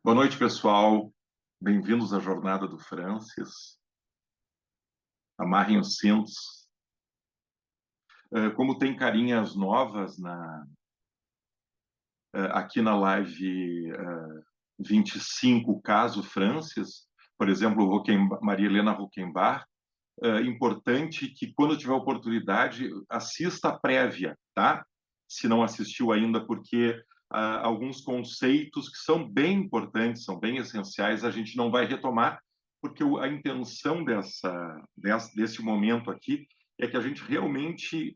Boa noite, pessoal. Bem-vindos à Jornada do Francis. Amarrem os cintos. Como tem carinhas novas aqui na live 25, caso Francis, por exemplo, Maria Helena Rockenbach, importante que, quando tiver oportunidade, assista a prévia, tá? Se não assistiu ainda, porque alguns conceitos que são bem importantes, são bem essenciais, a gente não vai retomar, porque a intenção desse momento aqui é que a gente realmente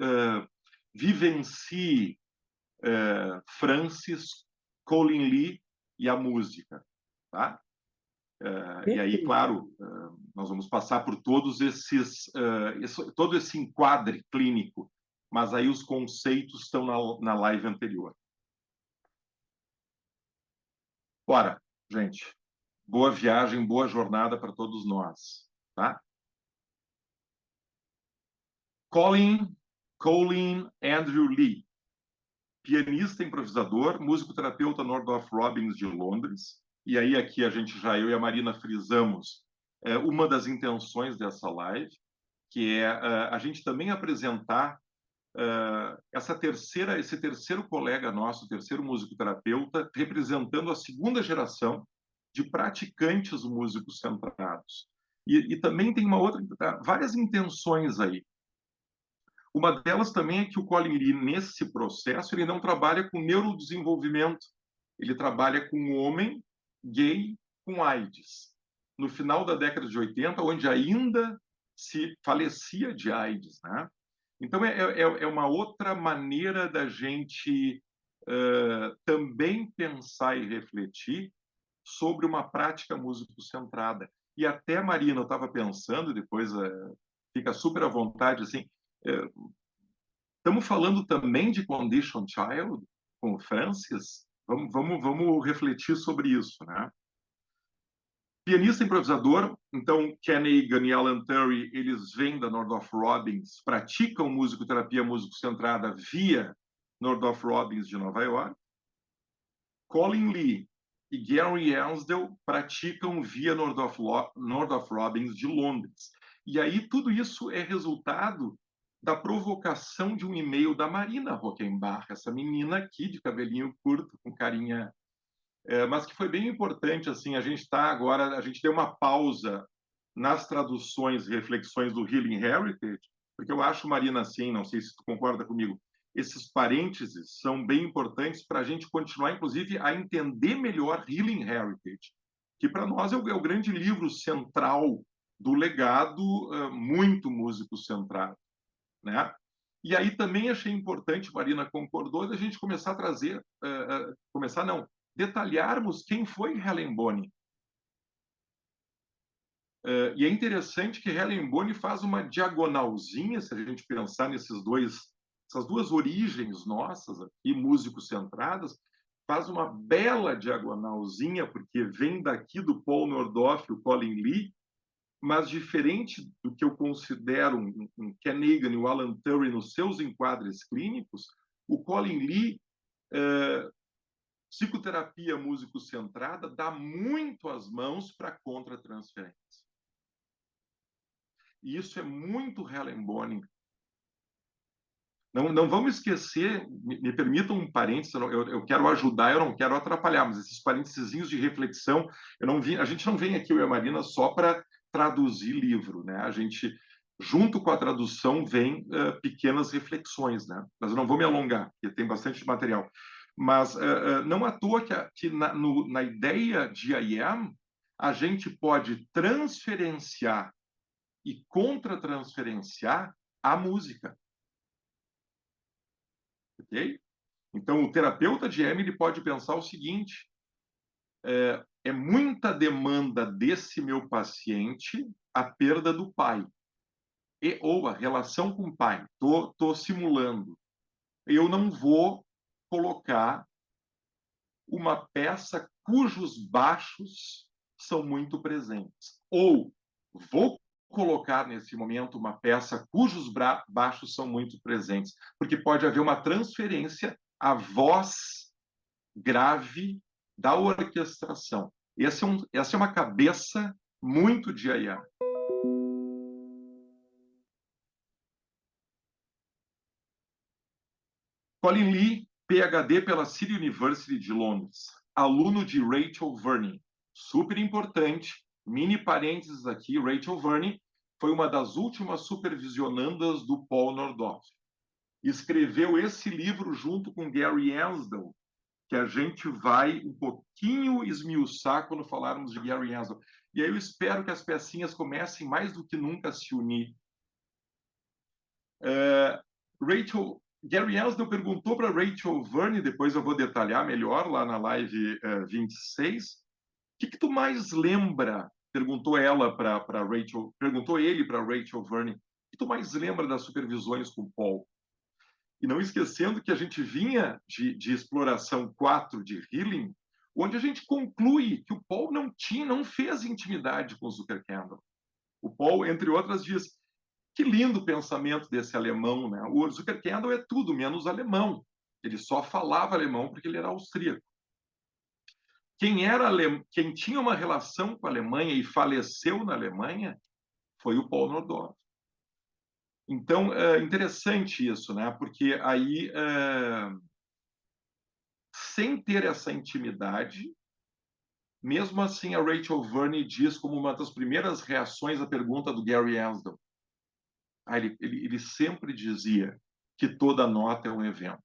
vivencie Francis, Colin Lee e a música, tá? E aí, Perfeito. claro, nós vamos passar por todo esse enquadre clínico, mas aí os conceitos estão na live anterior. Bora, gente. Boa viagem, boa jornada para todos nós, tá? Colin Andrew Lee, pianista, improvisador, músico-terapeuta Nordorf Robbins de Londres. E aí aqui eu e a Marina frisamos uma das intenções dessa live, que é a gente também apresentar esse terceiro colega nosso, terceiro musicoterapeuta, representando a segunda geração de praticantes músicos centrados. E também tem várias intenções aí. Uma delas também é que o Colin Lee, nesse processo, ele não trabalha com neurodesenvolvimento, ele trabalha com um homem gay com AIDS. No final da década de 80, onde ainda se falecia de AIDS, né? Então, é uma outra maneira da gente também pensar e refletir sobre uma prática músico-centrada. E até, Marina, eu estava pensando, depois fica super à vontade, assim, estamos falando também de Condition Child com o Francis? Vamos refletir sobre isso, né? Pianista improvisador, então Ken Egan e Alan Turry, eles vêm da Nordorf Robbins, praticam musicoterapia músico-centrada via Nordorf Robbins de Nova York. Colin Lee e Gary Ansdell praticam via Nordorf Robbins de Londres. E aí tudo isso é resultado da provocação de um e-mail da Marina Rockenbach, essa menina aqui de cabelinho curto, com carinha mas que foi bem importante. Assim, a gente deu uma pausa nas traduções e reflexões do Healing Heritage, porque eu acho, Marina, assim, não sei se tu concorda comigo, esses parênteses são bem importantes para a gente continuar, inclusive, a entender melhor Healing Heritage, que para nós é o grande livro central do legado muito músico-centrado, né? E aí também achei importante, Marina concordou, da gente começar a trazer, começar não, detalharmos quem foi Helen Bonny. E é interessante que Helen Bonny faz uma diagonalzinha, se a gente pensar essas duas origens nossas aqui, músicos centradas, faz uma bela diagonalzinha, porque vem daqui do Paul Nordorf, o Colin Lee, mas diferente do que eu considero um Ken Egan e o Alan Turry nos seus enquadres clínicos, o Colin Lee, psicoterapia músico-centrada, dá muito as mãos para contra-transferência. E isso é muito Helen Bonny. Não vamos esquecer, me permitam um parênteses, eu quero ajudar, eu não quero atrapalhar, mas esses parênteses de reflexão, a gente não vem aqui, eu e a Marina, só para traduzir livro, né? A gente, junto com a tradução, vem pequenas reflexões, né? Mas eu não vou me alongar, porque tem bastante material. Mas não à toa que na ideia de IAM, a gente pode transferenciar e contra-transferenciar a música. Ok? Então, o terapeuta de Emily pode pensar o seguinte: é muita demanda desse meu paciente a perda do pai, ou a relação com o pai. Estou simulando. Eu não vou colocar uma peça cujos baixos são muito presentes. Ou vou colocar nesse momento uma peça cujos baixos são muito presentes, porque pode haver uma transferência à voz grave da orquestração. Essa é uma cabeça muito de IA. Colin Lee, PhD pela City University de Londres, aluno de Rachel Verney. Super importante, mini parênteses aqui, Rachel Verney foi uma das últimas supervisionandas do Paul Nordhoff. Escreveu esse livro junto com Gary Ansdell, que a gente vai um pouquinho esmiuçar quando falarmos de Gary Ansdell. E aí eu espero que as pecinhas comecem mais do que nunca a se unir. Gary Ansdell perguntou para Rachel Verney, depois eu vou detalhar melhor lá na live 26, o que tu mais lembra? Perguntou ela para Rachel, perguntou ele para Rachel Verney, o que tu mais lembra das supervisões com Paul? E não esquecendo que a gente vinha de exploração 4 de Healing, onde a gente conclui que o Paul não fez intimidade com o Zucker Candle. O Paul, entre outras, diz: que lindo pensamento desse alemão, né? O Zucker Candle é tudo menos alemão. Ele só falava alemão porque ele era austríaco. Quem tinha uma relação com a Alemanha e faleceu na Alemanha foi o Paul Nordhoff. Então, é interessante isso, né? Porque aí, sem ter essa intimidade, mesmo assim, a Rachel Verney diz como uma das primeiras reações à pergunta do Gary Ansdell. Ele sempre dizia que toda nota é um evento.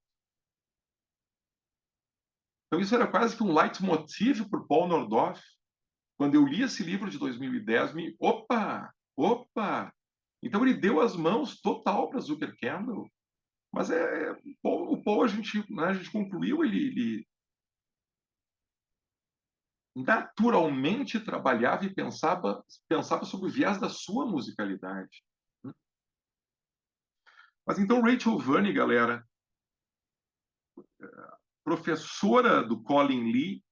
Então, isso era quase que um leitmotiv para o Paul Nordhoff. Quando eu li esse livro de 2010, opa! Então, ele deu as mãos total para Zucker Candle. Mas o Paul, a gente concluiu, ele naturalmente trabalhava e pensava sobre o viés da sua musicalidade. Mas então, Rachel Verney, galera, professora do Colin Lee,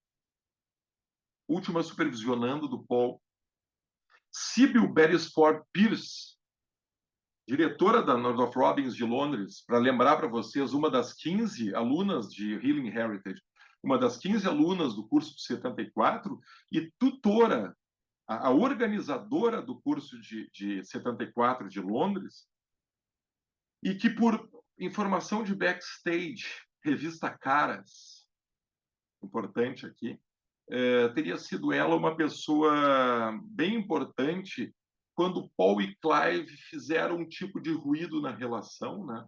última supervisionando do Paul. Sybil Beresford Pierce, diretora da Nordhoff Robbins de Londres, para lembrar para vocês, uma das 15 alunas de Healing Heritage, uma das 15 alunas do curso de 74 e tutora, a organizadora do curso de 74 de Londres, e que, por informação de backstage, revista Caras, importante aqui, teria sido ela uma pessoa bem importante quando Paul e Clive fizeram um tipo de ruído na relação, né?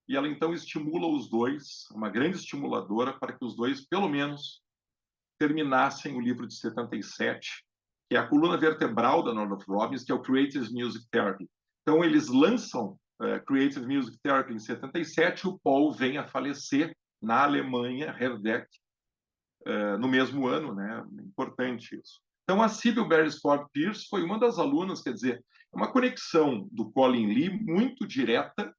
E ela então estimula os dois, uma grande estimuladora, para que os dois, pelo menos, terminassem o livro de 77, que é a coluna vertebral da Nordhoff Robbins, que é o Creative Music Therapy. Então, eles lançam Creative Music Therapy em 77, o Paul vem a falecer na Alemanha, Herdeck, no mesmo ano, né? Importante isso. Então, a Sybil Beresford Pierce foi uma das alunas, quer dizer, uma conexão do Colin Lee muito direta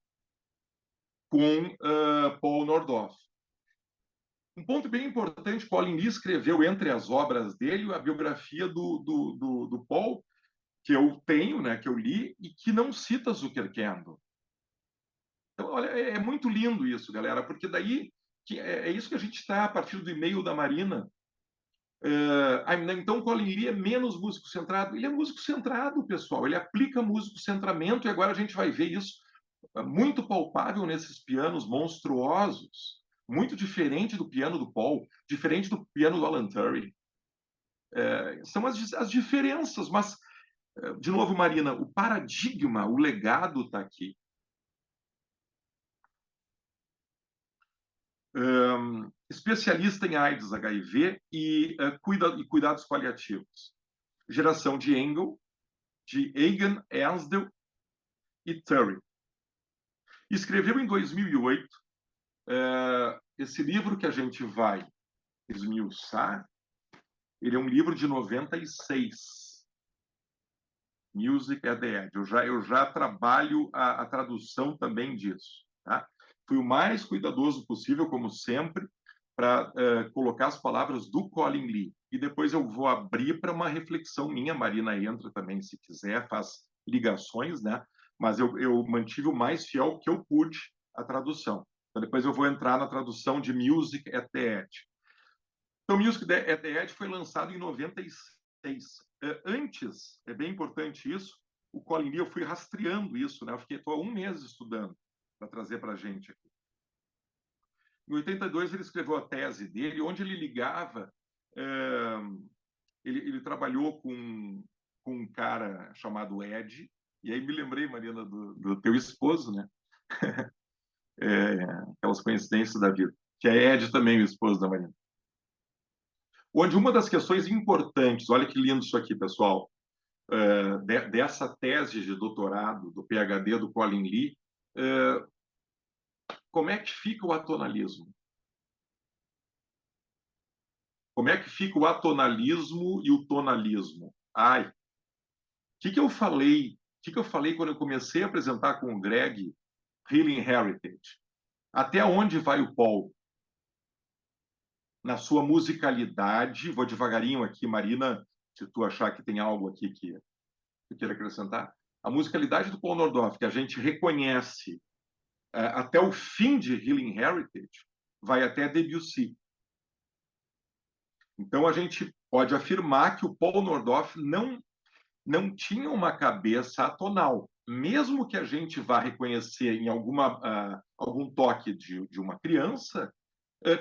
com Paul Nordhoff. Um ponto bem importante, Colin Lee escreveu entre as obras dele a biografia do Paul, que eu tenho, né, que eu li, e que não cita Zucker Candle. Então, olha, é muito lindo isso, galera, porque daí é isso que a gente está, a partir do e-mail da Marina. Então, Colin Lee é menos músico centrado. Ele é músico centrado, pessoal. Ele aplica músico centramento e agora a gente vai ver isso muito palpável nesses pianos monstruosos, muito diferente do piano do Paul, diferente do piano do Alan Turing. São as diferenças, mas, de novo, Marina, o paradigma, o legado está aqui. Especialista em AIDS, HIV e cuidados paliativos. Geração de Engel, de Egan, Ansdell e Turing. Escreveu em 2008 esse livro que a gente vai esmiuçar. Ele é um livro de 96. Music at the Edge. Eu já trabalho a tradução também disso. Tá? Fui o mais cuidadoso possível, como sempre, para colocar as palavras do Colin Lee. E depois eu vou abrir para uma reflexão minha. A Marina entra também, se quiser, faz ligações, né? Mas eu mantive o mais fiel que eu pude a tradução. Então, depois eu vou entrar na tradução de Music at the Edge. Então, Music at the Edge foi lançado em 96. Antes, é bem importante isso, o Colin Lee, eu fui rastreando isso, né? Eu estou há um mês estudando para trazer para a gente aqui. Em 82, ele escreveu a tese dele, onde ele ligava... Ele trabalhou com um cara chamado Ed, e aí me lembrei, Marina, do teu esposo, né? Aquelas coincidências da vida. Que é Ed também, o esposo da Marina. Onde uma das questões importantes, olha que lindo isso aqui, pessoal, dessa tese de doutorado, do PhD do Colin Lee, como é que fica o atonalismo? Como é que fica o atonalismo e o tonalismo? Ai, o que eu falei? O que eu falei quando eu comecei a apresentar com o Greg Healing Heritage? Até onde vai o Paul? Na sua musicalidade, vou devagarinho aqui, Marina, se tu achar que tem algo aqui que eu queira acrescentar. A musicalidade do Paul Nordhoff, que a gente reconhece até o fim de Healing Heritage, vai até Debussy. Então, a gente pode afirmar que o Paul Nordhoff não tinha uma cabeça atonal. Mesmo que a gente vá reconhecer em algum toque de uma criança,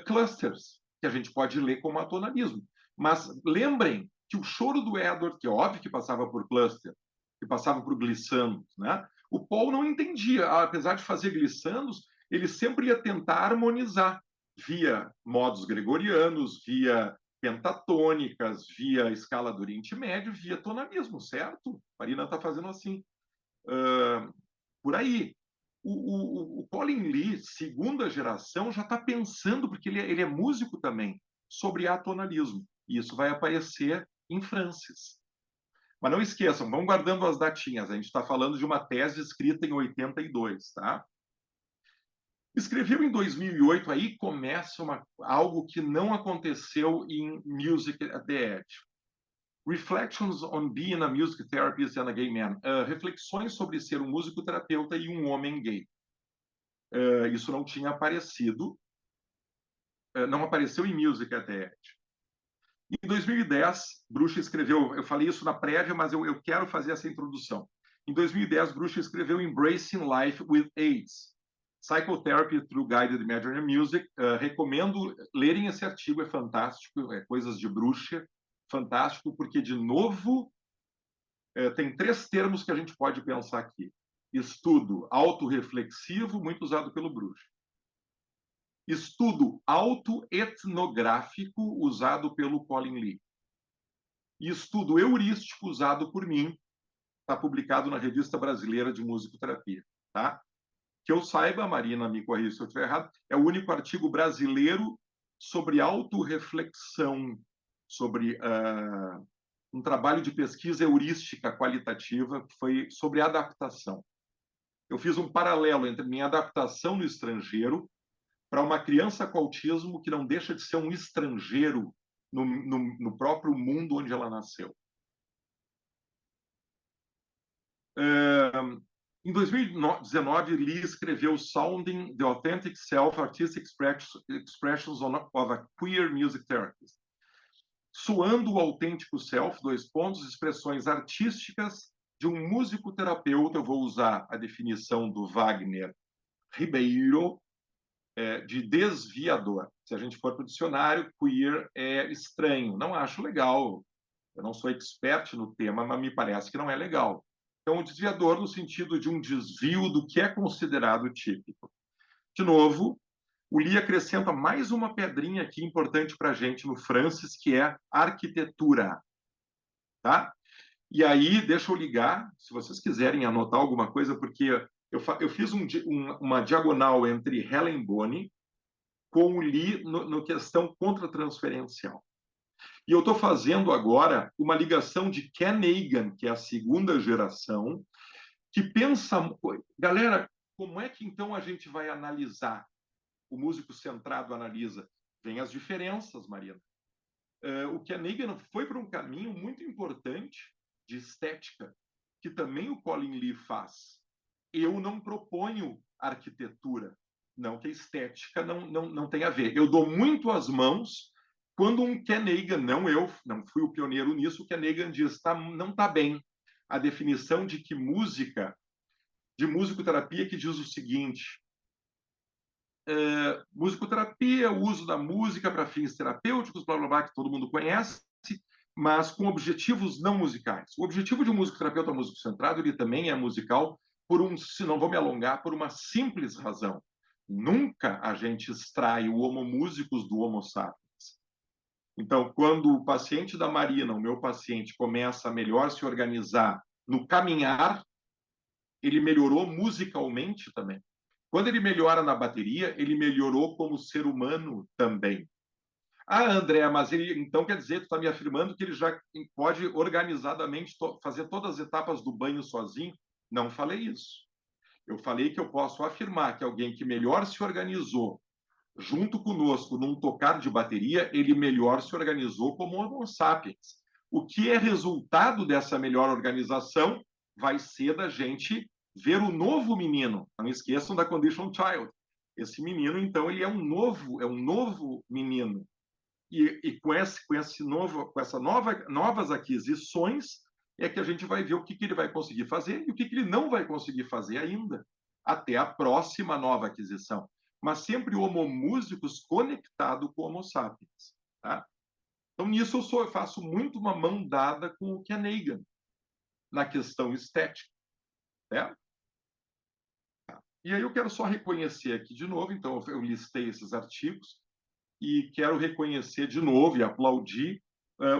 clusters, que a gente pode ler como atonalismo. Mas lembrem que o choro do Edward, que é óbvio que passava por cluster, que passava por glissandos, né? O Paul não entendia, apesar de fazer glissandos, ele sempre ia tentar harmonizar via modos gregorianos, via pentatônicas, via escala do Oriente Médio, via tonalismo, certo? Marina está fazendo assim. Por aí. O Colin Lee, segunda geração, já está pensando, porque ele é músico também, sobre atonalismo. E isso vai aparecer em Francis. Mas não esqueçam, vão guardando as datinhas. A gente está falando de uma tese escrita em 82, tá? Escreveu em 2008, aí começa algo que não aconteceu em Music at the Edge. Reflections on being a music therapist and a gay man. Reflexões sobre ser um músico terapeuta e um homem gay. Isso não tinha aparecido, não apareceu em Music at the Edge. Em 2010, Bruxa escreveu, eu falei isso na prévia, mas eu quero fazer essa introdução. Em 2010, Bruxa escreveu Embracing Life with AIDS, Psychotherapy Through Guided Imaginary Music. Recomendo lerem esse artigo, é fantástico, Coisas de Bruxa, fantástico, porque, de novo, tem 3 termos que a gente pode pensar aqui. Estudo autorreflexivo, muito usado pelo Bruxa. Estudo autoetnográfico, usado pelo Colin Lee. E estudo heurístico, usado por mim, está publicado na Revista Brasileira de Musicoterapia. Tá? Que eu saiba, Marina, me corrija se eu estiver errado, é o único artigo brasileiro sobre autorreflexão, sobre um trabalho de pesquisa heurística qualitativa, que foi sobre adaptação. Eu fiz um paralelo entre minha adaptação no estrangeiro para uma criança com autismo que não deixa de ser um estrangeiro no próprio mundo onde ela nasceu. Em 2019, Lee escreveu Sounding the Authentic Self, Artistic Expressions of a Queer Music Therapist. Soando o autêntico self, expressões artísticas de um músico terapeuta. Eu vou usar a definição do Wagner Ribeiro, de desviador. Se a gente for para o dicionário, queer é estranho. Não acho legal. Eu não sou expert no tema, mas me parece que não é legal. Então, o desviador no sentido de um desvio do que é considerado típico. De novo, o Lee acrescenta mais uma pedrinha aqui importante para a gente no Francis, que é arquitetura. Tá? E aí, deixa eu ligar, se vocês quiserem anotar alguma coisa, porque eu fiz uma diagonal entre Helen Boni com o Lee no questão contratransferencial. E eu estou fazendo agora uma ligação de Ken Hagan, que é a segunda geração, que pensa... Galera, como é que então a gente vai analisar? O músico centrado analisa. Vem as diferenças, Marina. O Ken Hagan foi para um caminho muito importante de estética, que também o Colin Lee faz. Eu não proponho arquitetura, não que a estética não tenha a ver. Eu dou muito as mãos Quando um Kenegan, não eu, não fui o pioneiro nisso, o Kenegan diz, não está bem. A definição de que música, de musicoterapia, que diz o seguinte: musicoterapia, o uso da música para fins terapêuticos, blá, blá, blá, que todo mundo conhece, mas com objetivos não musicais. O objetivo de um musicoterapeuta músico-centrado, ele também é musical, se não vou me alongar, por uma simples razão. Nunca a gente extrai o homo musicus do homo sapiens. Então, quando o paciente da Marina, o meu paciente, começa a melhor se organizar no caminhar, ele melhorou musicalmente também. Quando ele melhora na bateria, ele melhorou como ser humano também. Ah, André, mas ele então quer dizer, tu está me afirmando que ele já pode organizadamente fazer todas as etapas do banho sozinho? Não falei isso. Eu falei que eu posso afirmar que alguém que melhor se organizou junto conosco num tocar de bateria, ele melhor se organizou como Homo sapiens. O que é resultado dessa melhor organização vai ser da gente ver o novo menino. Não esqueçam da condition child. Esse menino, então, ele é um novo menino. E com essa novas aquisições é que a gente vai ver o que ele vai conseguir fazer e o que ele não vai conseguir fazer ainda, até a próxima nova aquisição. Mas sempre o homo musicus conectado com o homo sapiens. Tá? Então, nisso eu faço muito uma mão dada com o Kenegan, na questão estética. Né? E aí eu quero só reconhecer aqui de novo, então eu listei esses artigos, e quero reconhecer de novo e aplaudir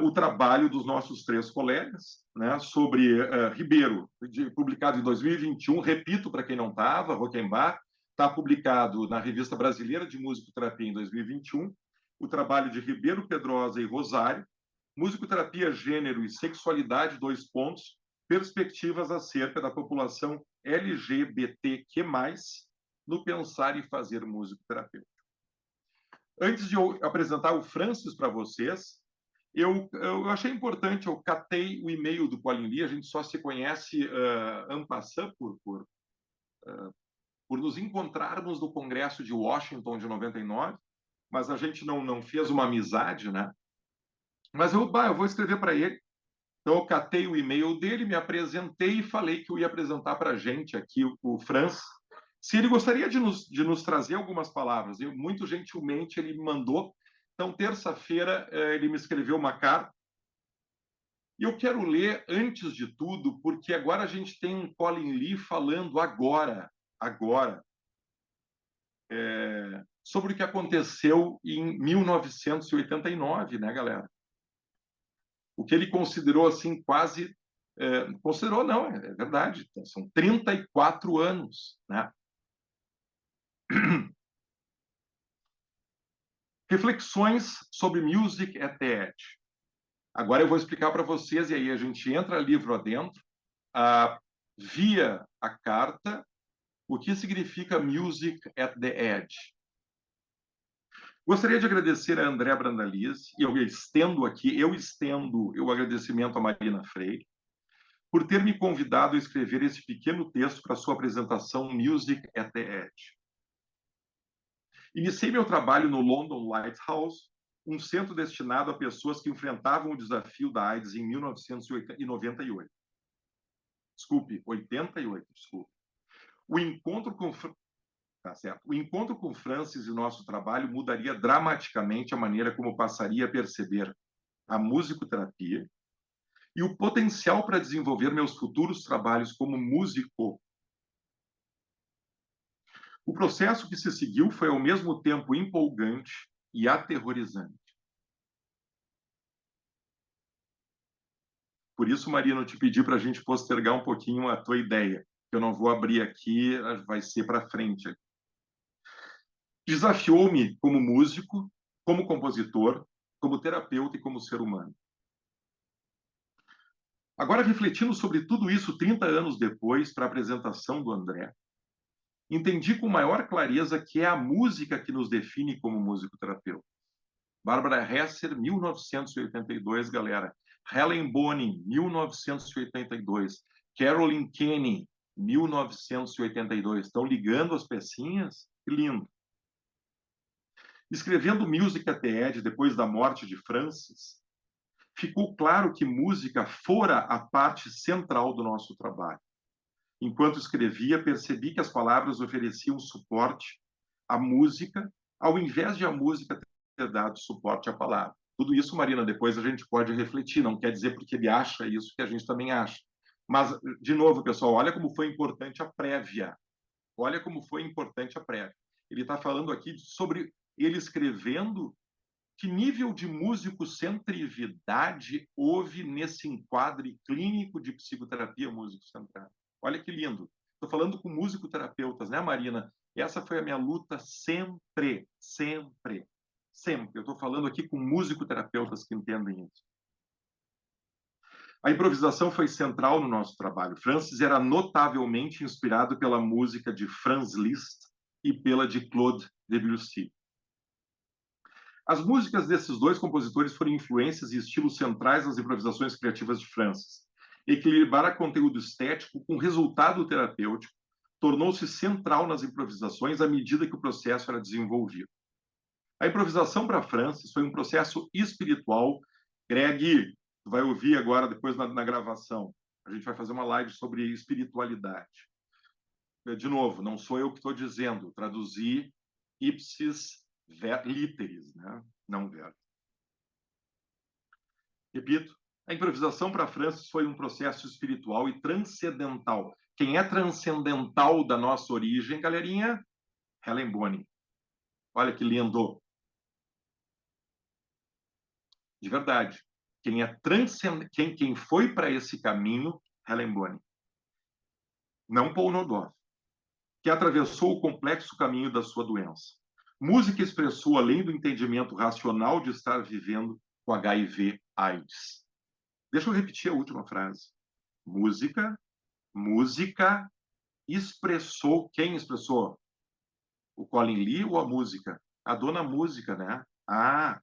o trabalho dos nossos três colegas, né, sobre Ribeiro, publicado em 2021, repito para quem não estava, Rockenbach, está publicado na Revista Brasileira de Musicoterapia em 2021, o trabalho de Ribeiro Pedrosa e Rosário, Musicoterapia, Gênero e Sexualidade, perspectivas acerca da população LGBTQ+, no pensar e fazer musicoterapia. Antes de eu apresentar o Francis para vocês, eu achei importante, eu catei o e-mail do Colin Lee, a gente só se conhece en passant por nos encontrarmos no Congresso de Washington de 99, mas a gente não fez uma amizade, né? Mas eu vou escrever para ele. Então, eu catei o e-mail dele, me apresentei e falei que eu ia apresentar para a gente aqui o Francis, se ele gostaria de nos trazer algumas palavras. E, muito gentilmente, ele me mandou. Então, terça-feira, ele me escreveu uma carta. E eu quero ler, antes de tudo, porque agora a gente tem um Colin Lee falando agora, sobre o que aconteceu em 1989, né, galera? O que ele considerou, assim, quase... considerou, não, é verdade, são 34 anos, né? Reflexões sobre Music at the Edge. Agora eu vou explicar para vocês, e aí a gente entra livro adentro, via a carta, o que significa Music at the Edge. Gostaria de agradecer a André Brandaliz, e eu estendo o agradecimento a Marina Freire, por ter me convidado a escrever esse pequeno texto para sua apresentação Music at the Edge. Iniciei meu trabalho no London Lighthouse, um centro destinado a pessoas que enfrentavam o desafio da AIDS em 1998. Desculpe, 88, desculpe. O encontro com Francis e nosso trabalho mudaria dramaticamente a maneira como passaria a perceber a musicoterapia e o potencial para desenvolver meus futuros trabalhos como músico. O processo que se seguiu foi ao mesmo tempo empolgante e aterrorizante. Por isso, Marina, eu te pedi para a gente postergar um pouquinho a tua ideia. Eu não vou abrir aqui, vai ser para frente. Desafiou-me como músico, como compositor, como terapeuta e como ser humano. Agora, refletindo sobre tudo isso 30 anos depois, para a apresentação do André, entendi com maior clareza que é a música que nos define como musicoterapeuta. Bárbara Hesser, 1982, galera. Helen Bonin, 1982. Carolyn Kenny, 1982. Estão ligando as pecinhas? Que lindo. Escrevendo Music at the Edge depois da morte de Francis, ficou claro que música fora a parte central do nosso trabalho. Enquanto escrevia, percebi que as palavras ofereciam suporte à música, ao invés de a música ter dado suporte à palavra. Tudo isso, Marina, depois a gente pode refletir, não quer dizer porque ele acha isso que a gente também acha. Mas, de novo, pessoal, olha como foi importante a prévia. Olha como foi importante a prévia. Ele está falando aqui sobre ele escrevendo que nível de músico-centrividade houve nesse enquadre clínico de psicoterapia músico-centrada. Olha que lindo. Estou falando com musicoterapeutas, né, Marina? Essa foi a minha luta sempre, sempre, sempre. Eu estou falando aqui com musicoterapeutas que entendem isso. A improvisação foi central no nosso trabalho. Francis era notavelmente inspirado pela música de Franz Liszt e pela de Claude Debussy. As músicas desses dois compositores foram influências e estilos centrais nas improvisações criativas de Francis. Equilibrar conteúdo estético com resultado terapêutico tornou-se central nas improvisações à medida que o processo era desenvolvido. A improvisação para Francis foi um processo espiritual. Greg, tu vai ouvir agora, depois na gravação. A gente vai fazer uma live sobre espiritualidade. De novo, não sou eu que estou dizendo, traduzi ipsis literis, né? Não verbo. Repito, a improvisação para Francis foi um processo espiritual e transcendental. Quem é transcendental da nossa origem, galerinha? Helen Bonny. Olha que lindo. De verdade. Quem é quem foi para esse caminho, Helen Bonny. Não Paul Nodorf, que atravessou o complexo caminho da sua doença. Música expressou além do entendimento racional de estar vivendo com HIV/AIDS. Deixa eu repetir a última frase. Música expressou. Quem expressou? O Colin Lee ou a música? A dona música, né? A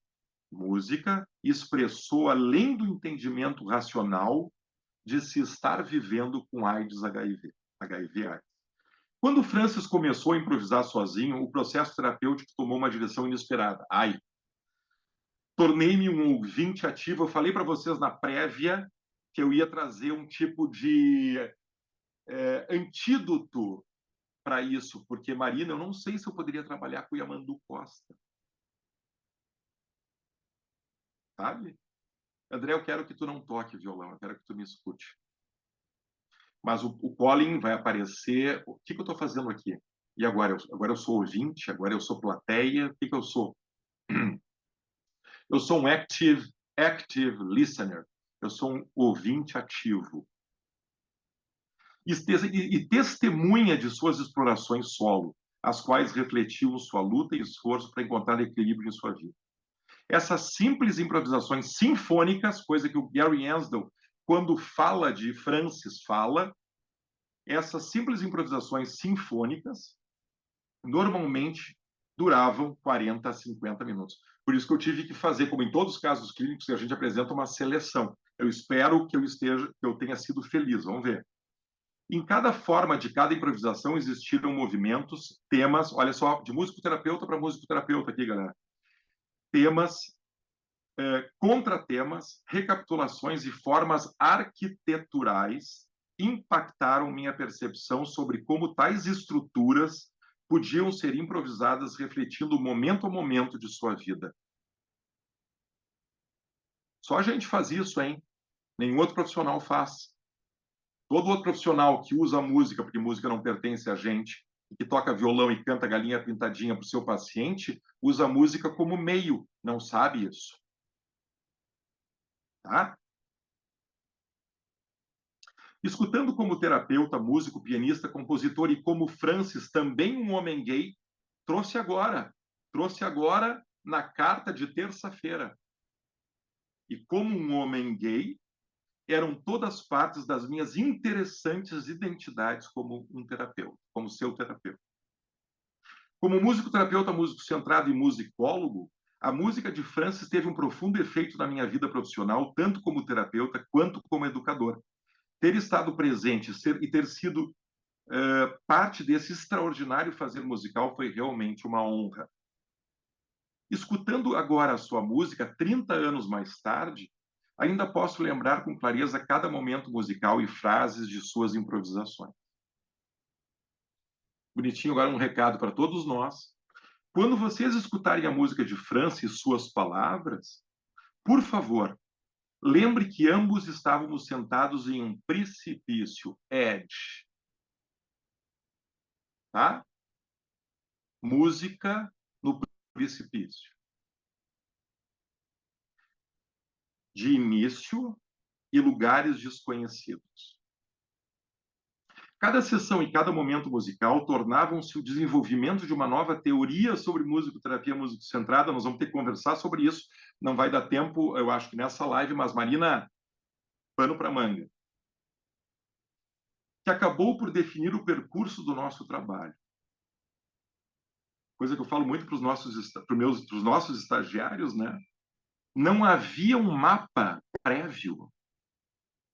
música expressou além do entendimento racional de se estar vivendo com HIV/AIDS. Quando Francis começou a improvisar sozinho, o processo terapêutico tomou uma direção inesperada. Tornei-me um ouvinte ativo. Eu falei para vocês na prévia que eu ia trazer um tipo de antídoto para isso, porque, Marina, eu não sei se eu poderia trabalhar com o Yamandu Costa. Sabe? André, eu quero que tu não toque violão, eu quero que tu me escute. Mas o Colin vai aparecer. O que eu estou fazendo aqui? E agora? Agora eu sou ouvinte? Agora eu sou plateia? O que eu sou? Eu sou um active listener. Eu sou um ouvinte ativo. E testemunha de suas explorações solo, as quais refletiam sua luta e esforço para encontrar equilíbrio em sua vida. Essas simples improvisações sinfônicas, coisa que o Gary Ansdell, quando fala de Francis, fala, essas simples improvisações sinfônicas normalmente duravam 40 a 50 minutos. Por isso que eu tive que fazer, como em todos os casos clínicos, que a gente apresenta uma seleção. Eu espero que eu tenha sido feliz. Vamos ver. Em cada forma de cada improvisação existiram movimentos, temas, olha só, de musicoterapeuta para musicoterapeuta aqui, galera. Temas, contratemas, recapitulações e formas arquiteturais impactaram minha percepção sobre como tais estruturas podiam ser improvisadas refletindo momento a momento de sua vida. Só a gente faz isso, hein? Nenhum outro profissional faz. Todo outro profissional que usa música, porque música não pertence a gente, e que toca violão e canta galinha pintadinha para o seu paciente, usa a música como meio, não sabe isso. Tá? Escutando como terapeuta, músico, pianista, compositor e como Francis, também um homem gay, trouxe agora na carta de terça-feira. E como um homem gay, eram todas partes das minhas interessantes identidades como um terapeuta, como seu terapeuta. Como músico-terapeuta, músico centrado e musicólogo, a música de Francis teve um profundo efeito na minha vida profissional, tanto como terapeuta quanto como educador. Ter estado presente e ter sido parte desse extraordinário fazer musical foi realmente uma honra. Escutando agora a sua música, 30 anos mais tarde, ainda posso lembrar com clareza cada momento musical e frases de suas improvisações. Bonitinho, agora um recado para todos nós. Quando vocês escutarem a música de França e suas palavras, por favor, lembre que ambos estávamos sentados em um precipício, edge, tá? Música no precipício. De início e lugares desconhecidos. Cada sessão e cada momento musical tornavam-se o desenvolvimento de uma nova teoria sobre musicoterapia musicocentrada. Nós vamos ter que conversar sobre isso. Não vai dar tempo, eu acho que nessa live, mas Marina, pano para manga. Que acabou por definir o percurso do nosso trabalho. Coisa que eu falo muito para os nossos estagiários, né? Não havia um mapa prévio.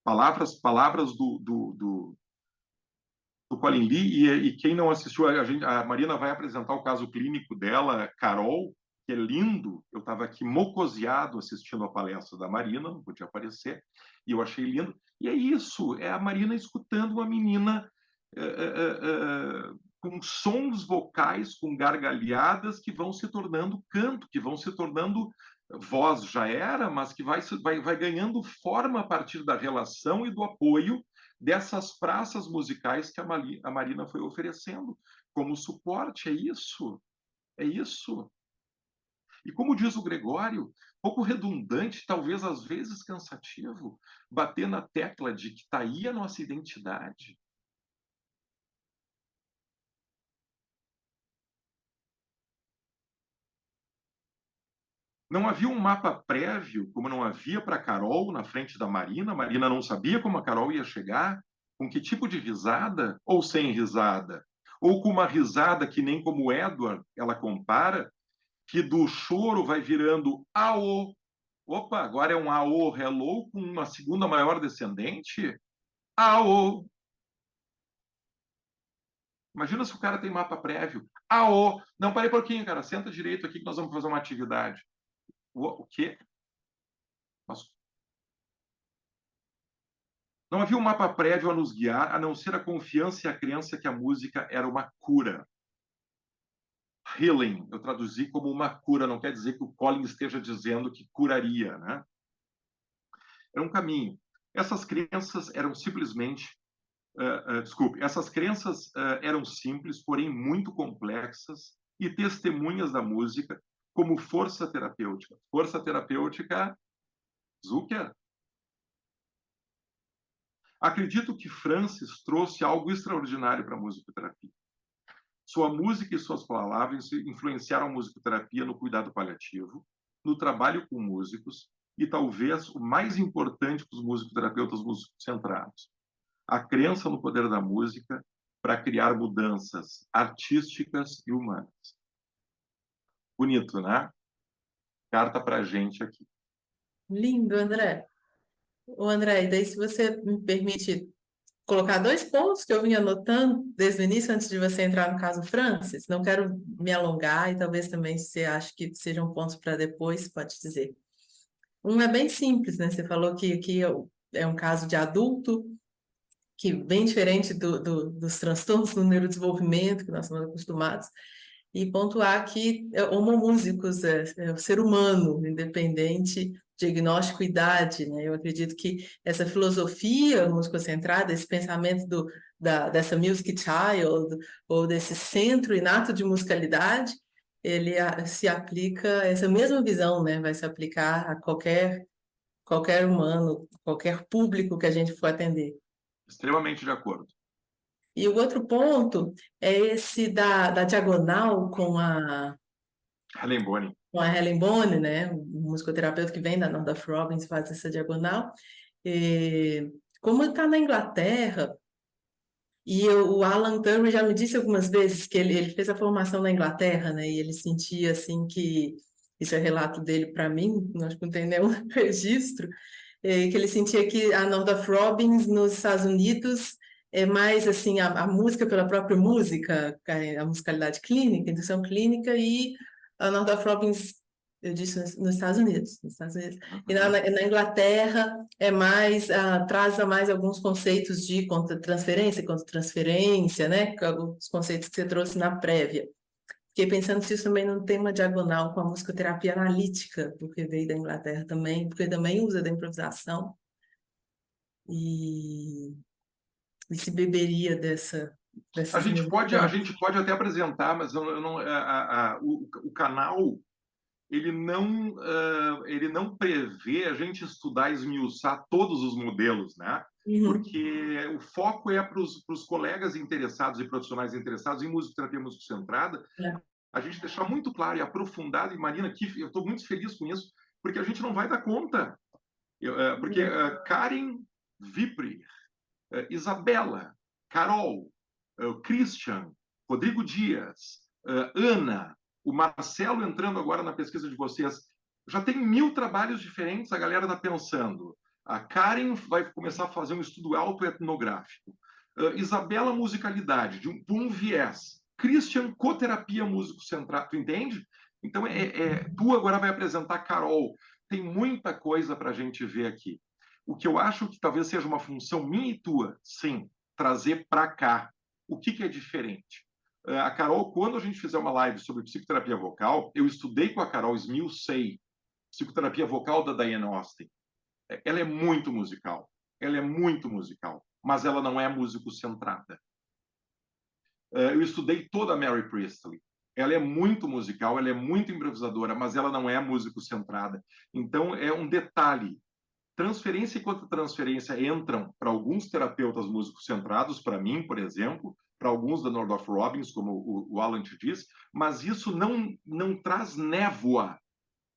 Palavras do Colin Lee, e quem não assistiu, a Marina vai apresentar o caso clínico dela, Carol, que é lindo. Eu estava aqui mocoseado assistindo a palestra da Marina, não podia aparecer, e eu achei lindo. E é isso, é a Marina escutando uma menina com sons vocais, com gargalhadas que vão se tornando canto, que vão se tornando voz já era, mas que vai ganhando forma a partir da relação e do apoio dessas praças musicais que a Marina foi oferecendo como suporte. É isso, é isso. E como diz o Gregório, pouco redundante, talvez às vezes cansativo, bater na tecla de que está aí a nossa identidade. Não havia um mapa prévio, como não havia para a Carol na frente da Marina. A Marina não sabia como a Carol ia chegar, com que tipo de risada, ou sem risada, ou com uma risada que nem como o Edward, ela compara, que do choro vai virando aô. Opa, agora é um aô, hello, com uma segunda maior descendente. Aô. Imagina se o cara tem mapa prévio. Aô. Não, parei um pouquinho, cara. Senta direito aqui que nós vamos fazer uma atividade. O quê? Não havia um mapa prévio a nos guiar, a não ser a confiança e a crença que a música era uma cura. Healing, eu traduzi como uma cura, não quer dizer que o Colin esteja dizendo que curaria, né? Era um caminho. Essas crenças eram simplesmente... essas crenças eram simples, porém muito complexas, e testemunhas da música como força terapêutica. Força terapêutica, Zucker. Acredito que Francis trouxe algo extraordinário para a musicoterapia. Sua música e suas palavras influenciaram a musicoterapia no cuidado paliativo, no trabalho com músicos e, talvez, o mais importante para os musicoterapeutas musicocentrados, a crença no poder da música para criar mudanças artísticas e humanas. Bonito, né? Carta para a gente aqui. Lindo, André. Ô, André, e daí se você me permite colocar 2 pontos que eu vinha anotando desde o início, antes de você entrar no caso Francis, não quero me alongar e talvez também você ache que sejam pontos para depois, pode dizer. Um é bem simples, né? Você falou que é um caso de adulto, que bem diferente dos transtornos do neurodesenvolvimento que nós estamos acostumados, e pontuar que homomúsicos é o ser humano, independente, diagnóstico e idade, né? Eu acredito que essa filosofia musicocentrada, esse pensamento dessa music child, ou desse centro inato de musicalidade, ele se aplica, essa mesma visão, né? Vai se aplicar a qualquer humano, qualquer público que a gente for atender. Extremamente de acordo. E o outro ponto é esse da diagonal com a Helen Bonny. Com a Helen Bonny, né? Um musicoterapeuta que vem da Northrop Robbins, faz essa diagonal. E, como está na Inglaterra, e o Alan Turner já me disse algumas vezes que ele fez a formação na Inglaterra, né? E ele sentia assim que, isso é relato dele para mim, acho que não tem nenhum registro, que ele sentia que a Northrop Robbins nos Estados Unidos é mais assim a música pela própria música, a musicalidade clínica, a indução clínica, e a Northrop Robbins Eu disse nos Estados Unidos, nos Estados Unidos. E Uhum. na Inglaterra é mais, traz mais alguns conceitos de contra-transferência, né? Os conceitos que você trouxe na prévia. Fiquei pensando se isso também não tem uma diagonal com a musicoterapia analítica, porque veio da Inglaterra também, porque também usa da improvisação e, e se beberia A dessas gente pode, a músicas. gente pode até apresentar, mas eu não, o canal ele não prevê a gente estudar, esmiuçar todos os modelos, né? Uhum. Porque o foco é para os colegas interessados e profissionais interessados em musicoterapia musicocentrada, É. a gente deixar muito claro e aprofundado, e Marina, que eu estou muito feliz com isso, porque a gente não vai dar conta. Porque Karen Vipri, Isabela, Carol, Christian, Rodrigo Dias, Ana, o Marcelo entrando agora na pesquisa de vocês, já tem 1000 trabalhos diferentes, a galera está pensando. A Karen vai começar a fazer um estudo autoetnográfico. Isabela, musicalidade, por um viés. Christian, coterapia músico-centrado, tu entende? Então, tu agora vai apresentar Carol. Tem muita coisa para a gente ver aqui. O que eu acho que talvez seja uma função minha e tua, sim, trazer para cá. O que é diferente? A Carol, quando a gente fizer uma live sobre psicoterapia vocal, eu estudei com a Carol, esmiucei psicoterapia vocal da Diane Austin. Ela é muito musical. Ela é muito musical, mas ela não é músico-centrada. Eu estudei toda a Mary Priestley. Ela é muito musical, ela é muito improvisadora, mas ela não é músico-centrada. Então, é um detalhe. Transferência e contra-transferência entram para alguns terapeutas músicos centrados, para mim, por exemplo, para alguns da Nordorf Robbins, como o Alan te disse, mas isso não traz névoa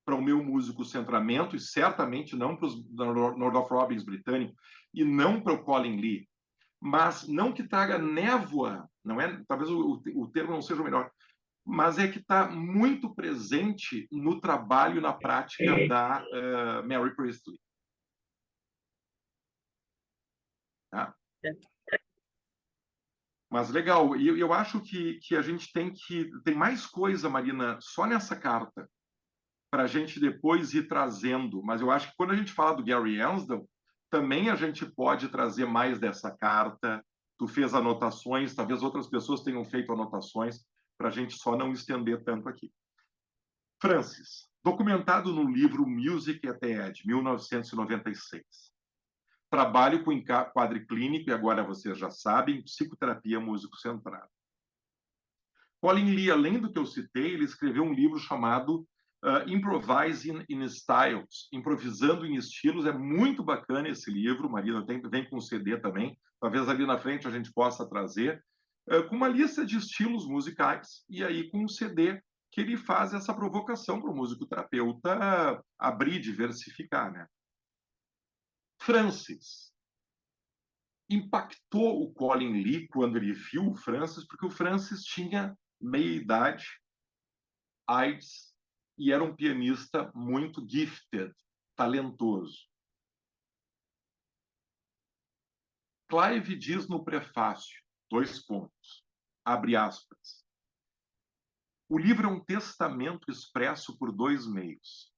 para o meu músico centramento, e certamente não para os da Nordorf Robbins britânico, e não para o Colin Lee. Mas não que traga névoa, não é? Talvez o termo não seja o melhor, mas é que está muito presente no trabalho, na prática da Mary Priestley. Tá? Mas legal, e eu acho que a gente tem mais coisa, Marina, só nessa carta, para a gente depois ir trazendo. Mas eu acho que quando a gente fala do Gary Ansdell, também a gente pode trazer mais dessa carta. Tu fez anotações, talvez outras pessoas tenham feito anotações, para a gente só não estender tanto aqui. Francis, documentado no livro Music at the Edge, 1996. Trabalho com enquadre clínico, e agora vocês já sabem, psicoterapia músico-centrada. Colin Lee, além do que eu citei, ele escreveu um livro chamado Improvising in Styles, Improvisando em Estilos. É muito bacana esse livro, Marina, vem com CD também, talvez ali na frente a gente possa trazer, com uma lista de estilos musicais, e aí com um CD que ele faz essa provocação para o musicoterapeuta abrir, diversificar, né? Francis. Impactou o Colin Lee quando ele viu o Francis, porque o Francis tinha meia-idade, AIDS, e era um pianista muito gifted, talentoso. Clive diz no prefácio, 2 pontos, abre aspas, o livro é um testamento expresso por 2 meios,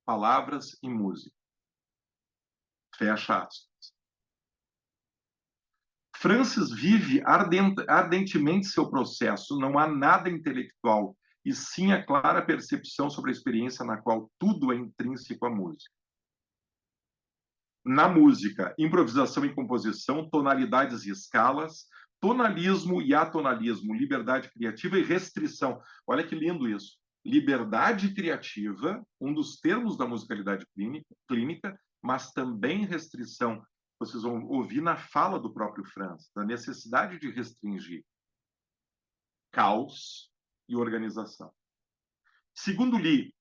palavras e música. Fecha aspas. Francis vive ardentemente seu processo, não há nada intelectual, e sim a clara percepção sobre a experiência na qual tudo é intrínseco à música. Na música, improvisação e composição, tonalidades e escalas, tonalismo e atonalismo, liberdade criativa e restrição. Olha que lindo isso. Liberdade criativa, um dos termos da musicalidade clínica, mas também restrição. Vocês vão ouvir na fala do próprio Franz, da necessidade de restringir caos e organização. Segundo Lee,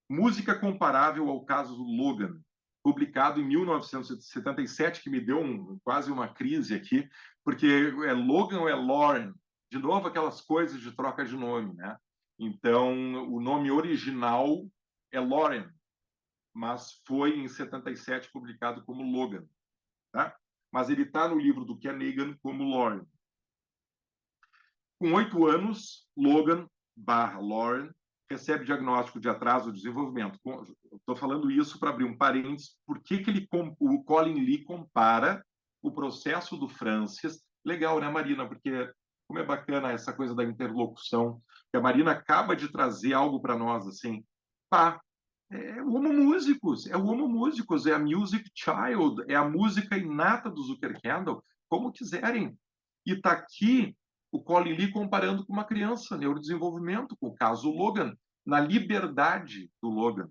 música comparável ao caso do Logan, publicado em 1977, que me deu quase uma crise aqui, porque é Logan ou é Lauren? De novo, aquelas coisas de troca de nome, né? Então, o nome original é Lauren, mas foi em 77 publicado como Logan, tá? Mas ele está no livro do Ken Egan como Lauren. Com 8 anos, Logan / Lauren recebe diagnóstico de atraso de desenvolvimento. Estou falando isso para abrir um parênteses. Por que o Colin Lee compara o processo do Francis? Legal, né, Marina? Porque como é bacana essa coisa da interlocução, que a Marina acaba de trazer algo para nós, assim, pá, é o Homo Musicus, é o Homo Musicus, é a Music Child, é a música inata do Zuckerkandl, como quiserem. E está aqui o Colin Lee comparando com uma criança, neurodesenvolvimento, com o caso Logan, na liberdade do Logan.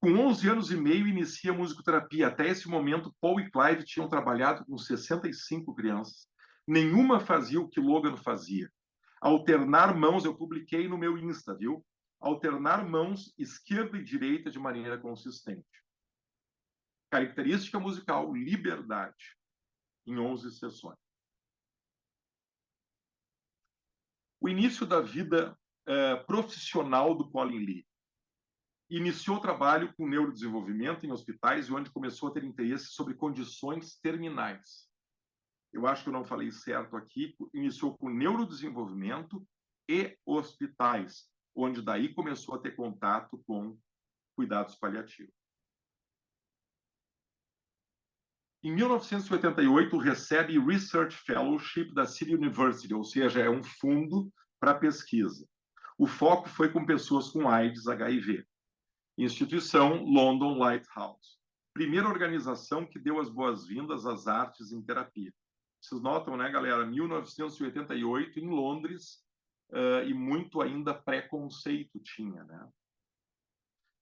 Com 11 anos e meio, inicia a musicoterapia. Até esse momento, Paul e Clive tinham trabalhado com 65 crianças. Nenhuma fazia o que Logan fazia. Alternar mãos, eu publiquei no meu Insta, viu? Alternar mãos esquerda e direita de maneira consistente. Característica musical, liberdade, em 11 sessões. O início da vida profissional do Colin Lee. Iniciou o trabalho com neurodesenvolvimento em hospitais, onde começou a ter interesse sobre condições terminais. Eu acho que eu não falei certo aqui. Iniciou com neurodesenvolvimento e hospitais, onde daí começou a ter contato com cuidados paliativos. Em 1988, recebe Research Fellowship da City University, ou seja, é um fundo para pesquisa. O foco foi com pessoas com AIDS, HIV. Instituição London Lighthouse. Primeira organização que deu as boas-vindas às artes em terapia. Vocês notam, né, galera? 1988, em Londres, e muito ainda preconceito tinha, né?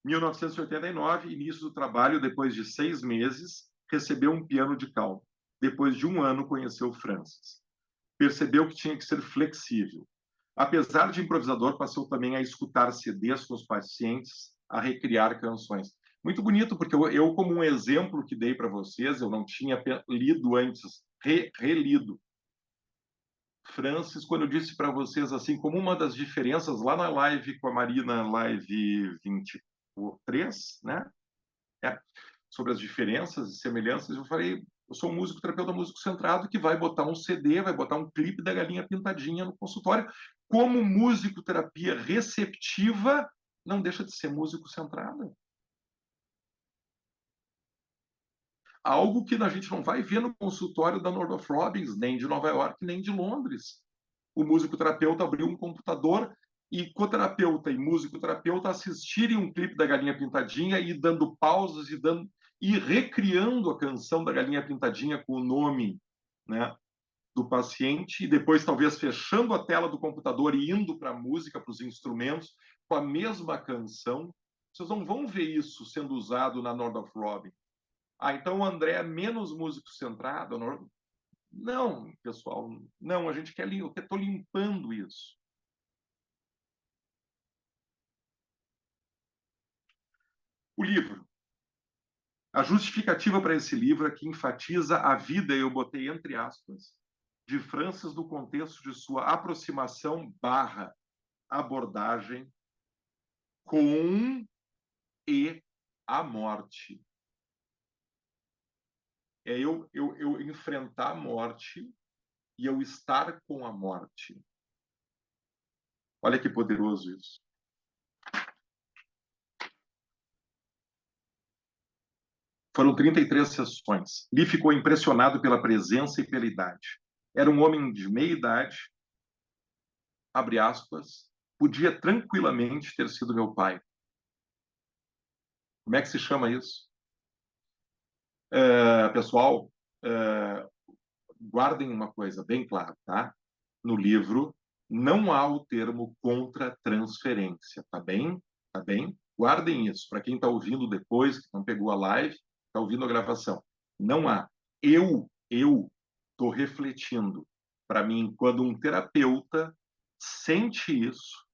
1989, início do trabalho, depois de 6 meses, recebeu um piano de cauda. Depois de 1 ano, conheceu Francis. Percebeu que tinha que ser flexível. Apesar de improvisador, passou também a escutar CDs com os pacientes, a recriar canções. Muito bonito, porque eu como um exemplo que dei para vocês, eu não tinha lido antes, relido. Francis, quando eu disse para vocês, assim, como uma das diferenças, lá na live com a Marina, live 23, né? Sobre as diferenças e semelhanças, eu falei, eu sou um músico terapeuta músico centrado que vai botar um CD, vai botar um clipe da Galinha Pintadinha no consultório. Como músico terapia receptiva, não deixa de ser músico centrada. Algo que a gente não vai ver no consultório da Northrop Robbins, nem de Nova York, nem de Londres. O músico-terapeuta abriu um computador e coterapeuta e músico-terapeuta assistirem um clipe da Galinha Pintadinha e dando pausas e recriando a canção da Galinha Pintadinha com o nome, né, do paciente, e depois talvez fechando a tela do computador e indo para a música, para os instrumentos, com a mesma canção. Vocês não vão ver isso sendo usado na Northrop Robbins. Então o André é menos músico centrado? Não, pessoal, não, a gente quer, eu estou limpando isso. O livro. A justificativa para esse livro é que enfatiza a vida, eu botei entre aspas, de Francis no contexto de sua aproximação / abordagem com e a morte. É eu enfrentar a morte e eu estar com a morte. Olha que poderoso isso. Foram 33 sessões. Lee ficou impressionado pela presença e pela idade. Era um homem de meia idade, abre aspas, podia tranquilamente ter sido meu pai. Como é que se chama isso? Pessoal, guardem uma coisa bem clara, tá? No livro não há o termo contra-transferência, tá bem? Tá bem? Guardem isso. Para quem está ouvindo depois, que não pegou a live, está ouvindo a gravação. Não há. Eu estou refletindo. Para mim, quando um terapeuta sente isso,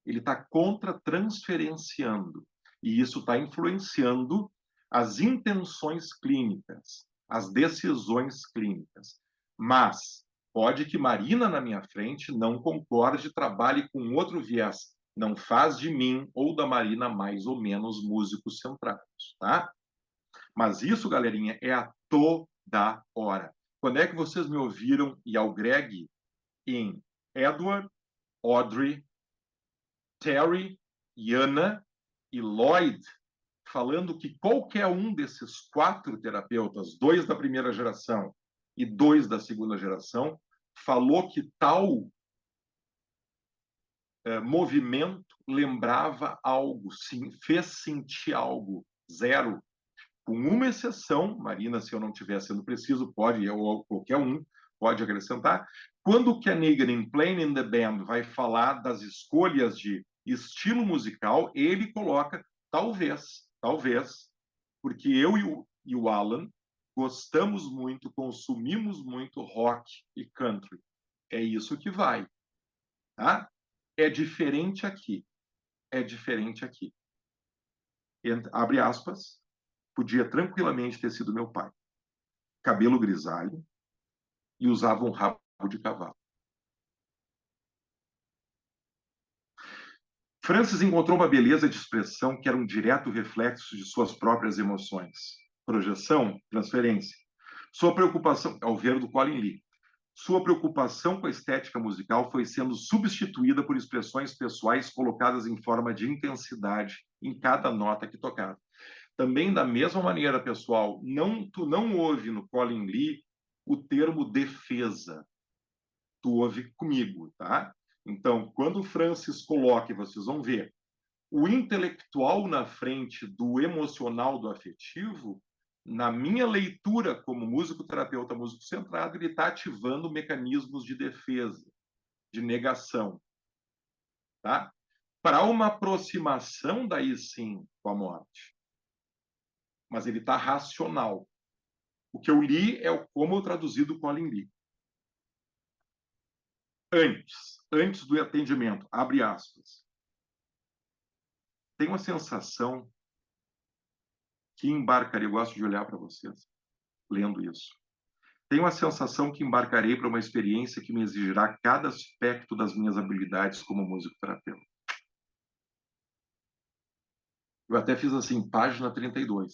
ele está contra-transferenciando. E isso está influenciando as intenções clínicas, as decisões clínicas. Mas pode que Marina, na minha frente, não concorde, trabalhe com outro viés. Não faz de mim ou da Marina mais ou menos músicos centrados, tá? Mas isso, galerinha, é a toda hora. Quando é que vocês me ouviram e ao Greg em Edward, Audrey, Terry, Yana e Lloyd, falando que qualquer um desses 4 terapeutas, 2 da primeira geração e 2 da segunda geração, falou que tal movimento lembrava algo, sim, fez sentir algo. 0. Com uma exceção, Marina, se eu não estiver sendo preciso, pode, ou qualquer um pode acrescentar, quando o Keanigan, em Playing in the Band, vai falar das escolhas de estilo musical, ele coloca talvez, porque eu e o Alan gostamos muito, consumimos muito rock e country. É isso que vai, tá? É diferente aqui. É diferente aqui. Abre aspas, podia tranquilamente ter sido meu pai. Cabelo grisalho e usava um rabo de cavalo. Francis encontrou uma beleza de expressão que era um direto reflexo de suas próprias emoções. Projeção, transferência. Sua preocupação, ao ver do Colin Lee, sua preocupação com a estética musical foi sendo substituída por expressões pessoais colocadas em forma de intensidade em cada nota que tocava. Também, da mesma maneira, pessoal, tu não ouve no Colin Lee o termo defesa. Tu ouve comigo, tá? Então, quando o Francis coloca, e vocês vão ver, o intelectual na frente do emocional, do afetivo, na minha leitura como músico-terapeuta, músico-centrado, ele está ativando mecanismos de defesa, de negação, tá? Para uma aproximação, daí sim, com a morte. Mas ele está racional. O que eu li é como eu traduzi do Colin Lee. Antes do atendimento, abre aspas. Tenho a sensação que embarcaria, eu gosto de olhar para vocês, lendo isso. Tenho a sensação que embarcarei para uma experiência que me exigirá cada aspecto das minhas habilidades como músico-terapeuta. Eu até fiz assim, página 32.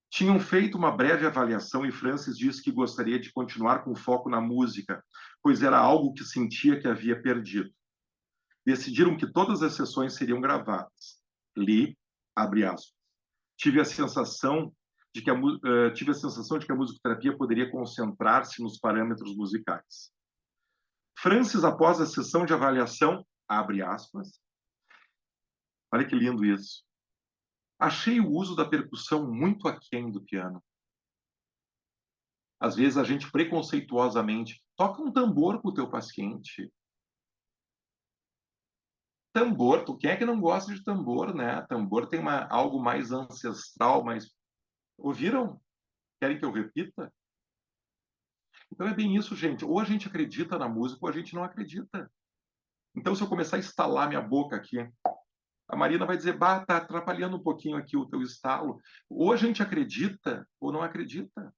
Tinham feito uma breve avaliação e Francis disse que gostaria de continuar com foco na música, pois era algo que sentia que havia perdido. Decidiram que todas as sessões seriam gravadas. Li, abre aspas. Tive a sensação de que a musicoterapia poderia concentrar-se nos parâmetros musicais. Francis, após a sessão de avaliação, abre aspas, olha que lindo isso, achei o uso da percussão muito aquém do piano. Às vezes a gente preconceituosamente toca um tambor com o teu paciente. Tambor, quem é que não gosta de tambor, né? Tambor tem algo mais ancestral, mais... Ouviram? Querem que eu repita? Então é bem isso, gente. Ou a gente acredita na música ou a gente não acredita. Então, se eu começar a estalar minha boca aqui, a Marina vai dizer, bah, tá atrapalhando um pouquinho aqui o teu estalo. Ou a gente acredita ou não acredita.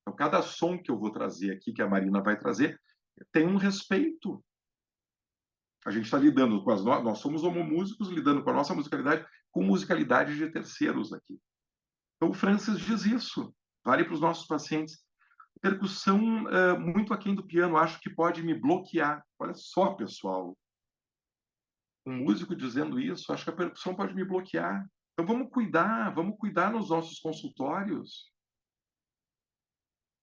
Então, cada som que eu vou trazer aqui, que a Marina vai trazer, tem um respeito. A gente está lidando com nós somos homomúsicos, lidando com a nossa musicalidade, com musicalidade de terceiros aqui. Então, o Francis diz isso. Vale para os nossos pacientes. Percussão muito aquém do piano, acho que pode me bloquear. Olha só, pessoal. Um músico dizendo isso, acho que a percussão pode me bloquear. Então vamos cuidar nos nossos consultórios.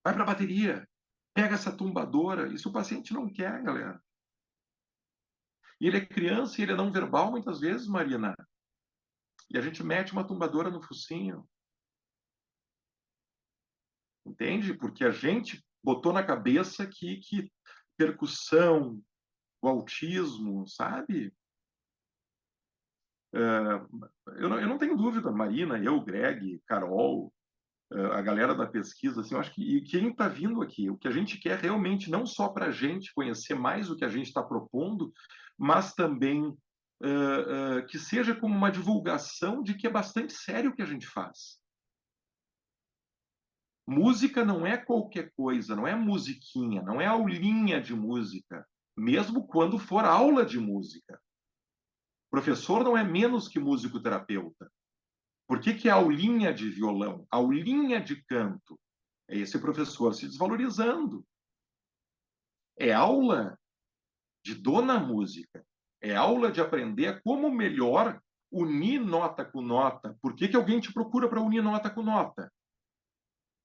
Vai para a bateria, pega essa tumbadora. Isso o paciente não quer, galera. E ele é criança e ele é não verbal muitas vezes, Marina. E a gente mete uma tumbadora no focinho. Entende? Porque a gente botou na cabeça que percussão, o autismo, sabe? Eu não tenho dúvida, Marina, eu, Greg, Carol, a galera da pesquisa, assim, eu acho que e quem está vindo aqui, o que a gente quer realmente, não só para a gente conhecer mais o que a gente está propondo, mas também que seja como uma divulgação de que é bastante sério o que a gente faz. Música não é qualquer coisa, não é musiquinha, não é aulinha de música, mesmo quando for aula de música. Professor não é menos que músico-terapeuta. Por que é aulinha de violão, aulinha de canto? É esse professor se desvalorizando. É aula de dona música. É aula de aprender como melhor unir nota com nota. Por que alguém te procura para unir nota com nota?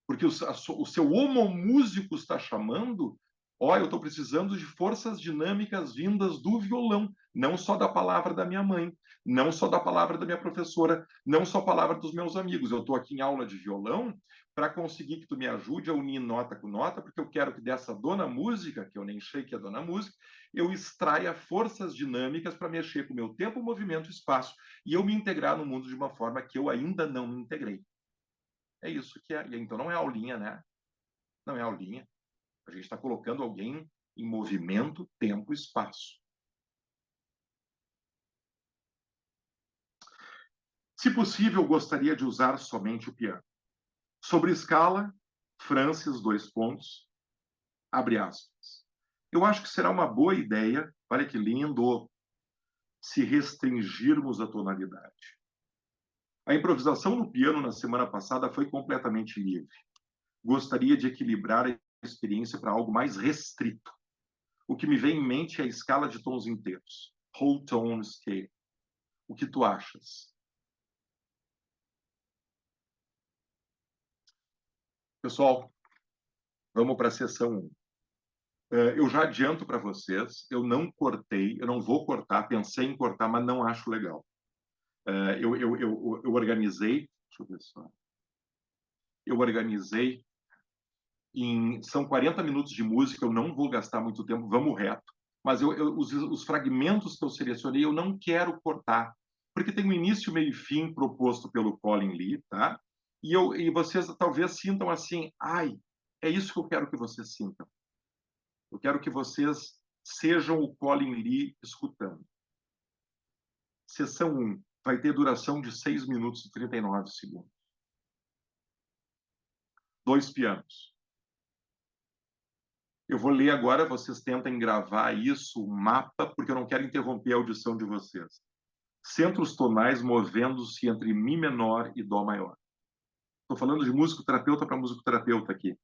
Porque o seu homomúsico está chamando. Ó, eu estou precisando de forças dinâmicas vindas do violão, não só da palavra da minha mãe, não só da palavra da minha professora, não só a palavra dos meus amigos. Eu estou aqui em aula de violão para conseguir que tu me ajude a unir nota com nota, porque eu quero que dessa dona música, que eu nem sei que é dona música, eu extraia forças dinâmicas para mexer com o meu tempo, movimento e espaço, e eu me integrar no mundo de uma forma que eu ainda não me integrei. É isso que é. Então não é aulinha, né? Não é aulinha. A gente está colocando alguém em movimento, tempo e espaço. Se possível, gostaria de usar somente o piano. Sobre escala, Francis, dois pontos, abre aspas. Eu acho que será uma boa ideia, olha que lindo, se restringirmos a tonalidade. A improvisação no piano na semana passada foi completamente livre. Gostaria de equilibrar a experiência para algo mais restrito. O que me vem em mente é a escala de tons inteiros. Whole tone scale. O que tu achas? Pessoal, vamos para a sessão 1. Eu já adianto para vocês, eu não cortei, eu não vou cortar, pensei em cortar, mas não acho legal. Eu organizei, deixa eu ver só. Eu organizei são 40 minutos de música, eu não vou gastar muito tempo, vamos reto. Mas os fragmentos que eu selecionei, eu não quero cortar, porque tem um início, meio e fim proposto pelo Colin Lee, tá? E vocês talvez sintam assim, ai, é isso que eu quero que vocês sintam. Eu quero que vocês sejam o Colin Lee escutando. Sessão 1 vai ter duração de 6 minutos e 39 segundos. 2 pianos. Eu vou ler agora, vocês tentem gravar isso, um mapa, porque eu não quero interromper a audição de vocês. Centros tonais movendo-se entre Mi menor e Dó maior. Estou falando de músico-terapeuta para músico-terapeuta aqui.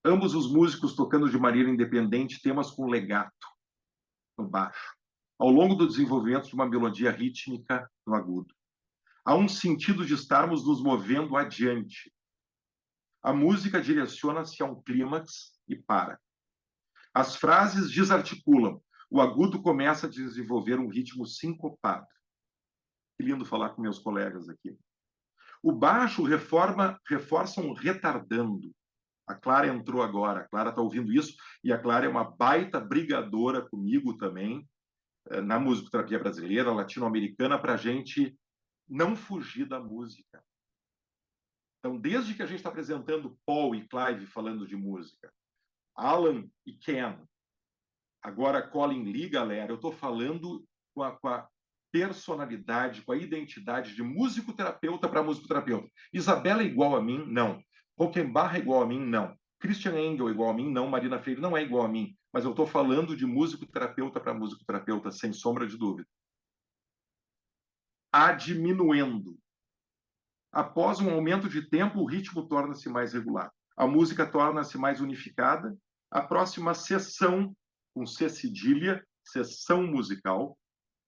Ambos os músicos tocando de maneira independente temas com legato no baixo, ao longo do desenvolvimento de uma melodia rítmica no agudo. Há um sentido de estarmos nos movendo adiante. A música direciona-se a um clímax e para. As frases desarticulam. O agudo começa a desenvolver um ritmo sincopado. Que lindo falar com meus colegas aqui. O baixo reforça um retardando. A Clara entrou agora, a Clara está ouvindo isso, e a Clara é uma baita brigadora comigo também, na musicoterapia brasileira, latino-americana, para a gente não fugir da música. Então, desde que a gente está apresentando Paul e Clive falando de música, Alan e Ken, agora Colin Lee, galera, eu estou falando com a personalidade, com a identidade de músico-terapeuta para músico-terapeuta. Isabela é igual a mim? Não. Rockenbach é igual a mim? Não. Christian Engel é igual a mim? Não. Marina Freire não é igual a mim. Mas eu estou falando de músico-terapeuta para músico-terapeuta, sem sombra de dúvida. A diminuendo. Após um aumento de tempo, o ritmo torna-se mais regular. A música torna-se mais unificada. A próxima sessão, com C cedilha, sessão musical,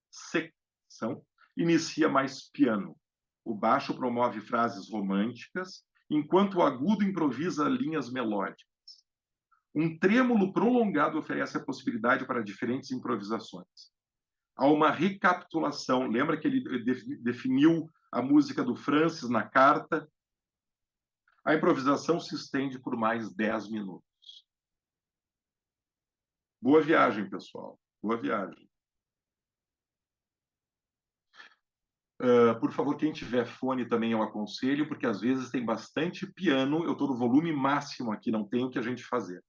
secção, inicia mais piano. O baixo promove frases românticas, enquanto o agudo improvisa linhas melódicas. Um trêmulo prolongado oferece a possibilidade para diferentes improvisações. Há uma recapitulação. Lembra que ele definiu a música do Francis na carta? A improvisação se estende por mais 10 minutos. Boa viagem, pessoal. Boa viagem. Por favor, quem tiver fone também eu aconselho, porque às vezes tem bastante piano. Eu estou no volume máximo aqui, não tem o que a gente fazer.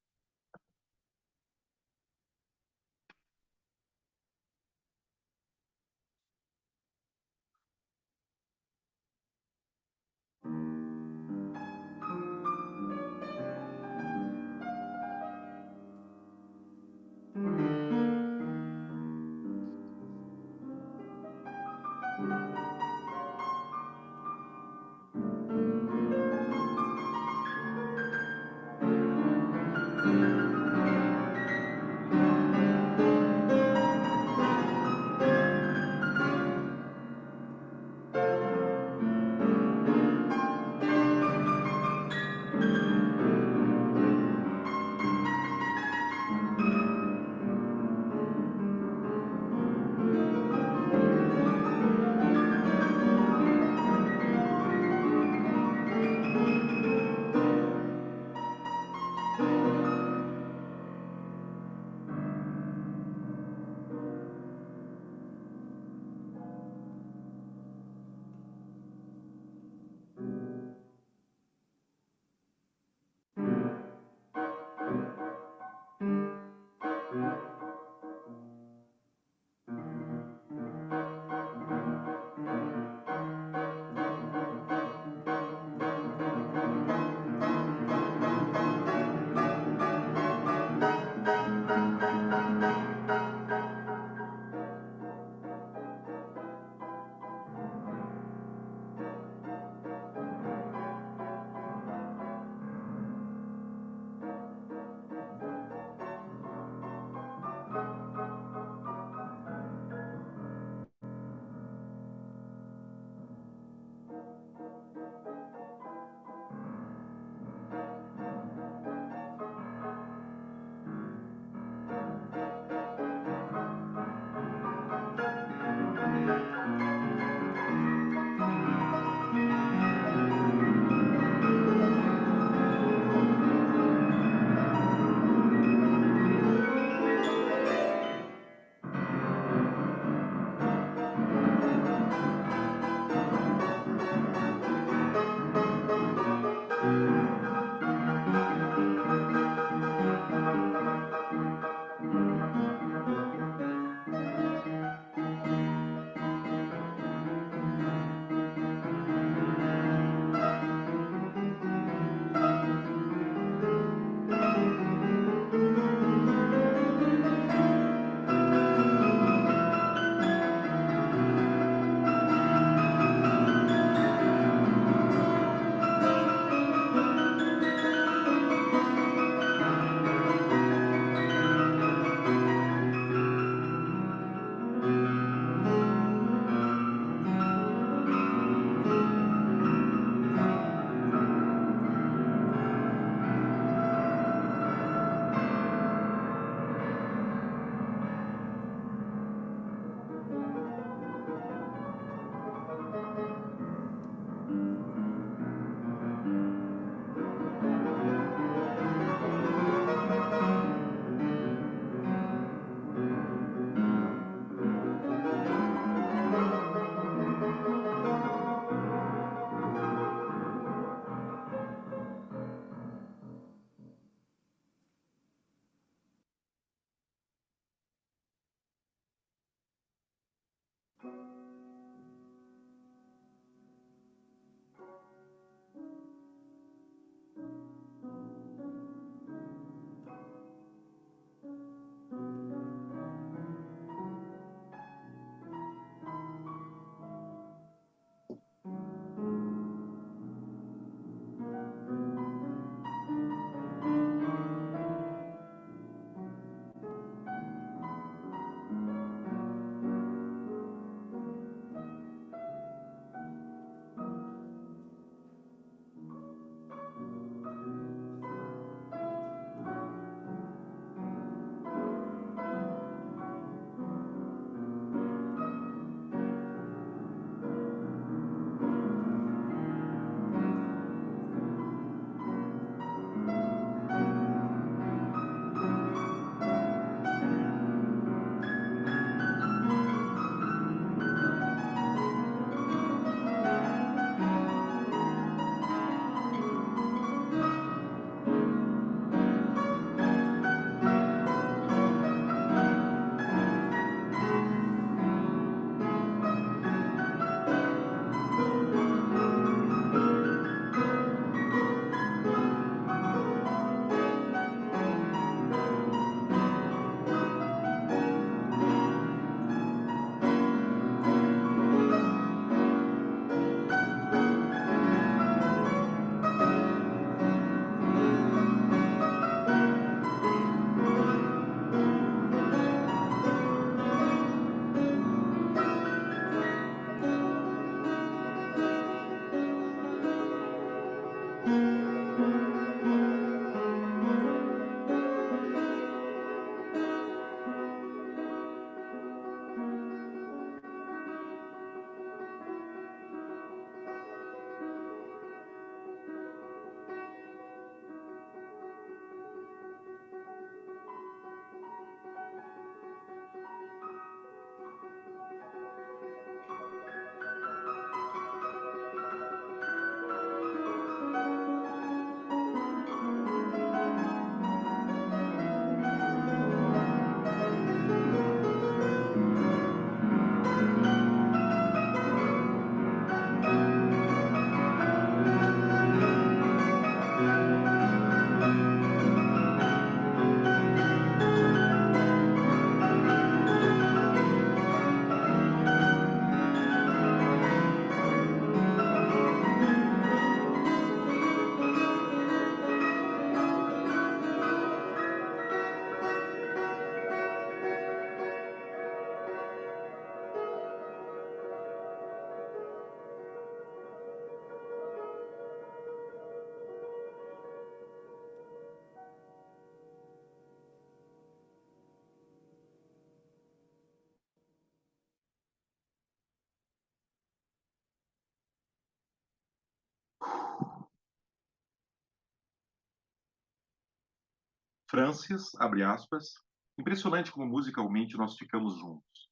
Francis, abre aspas, impressionante como musicalmente nós ficamos juntos.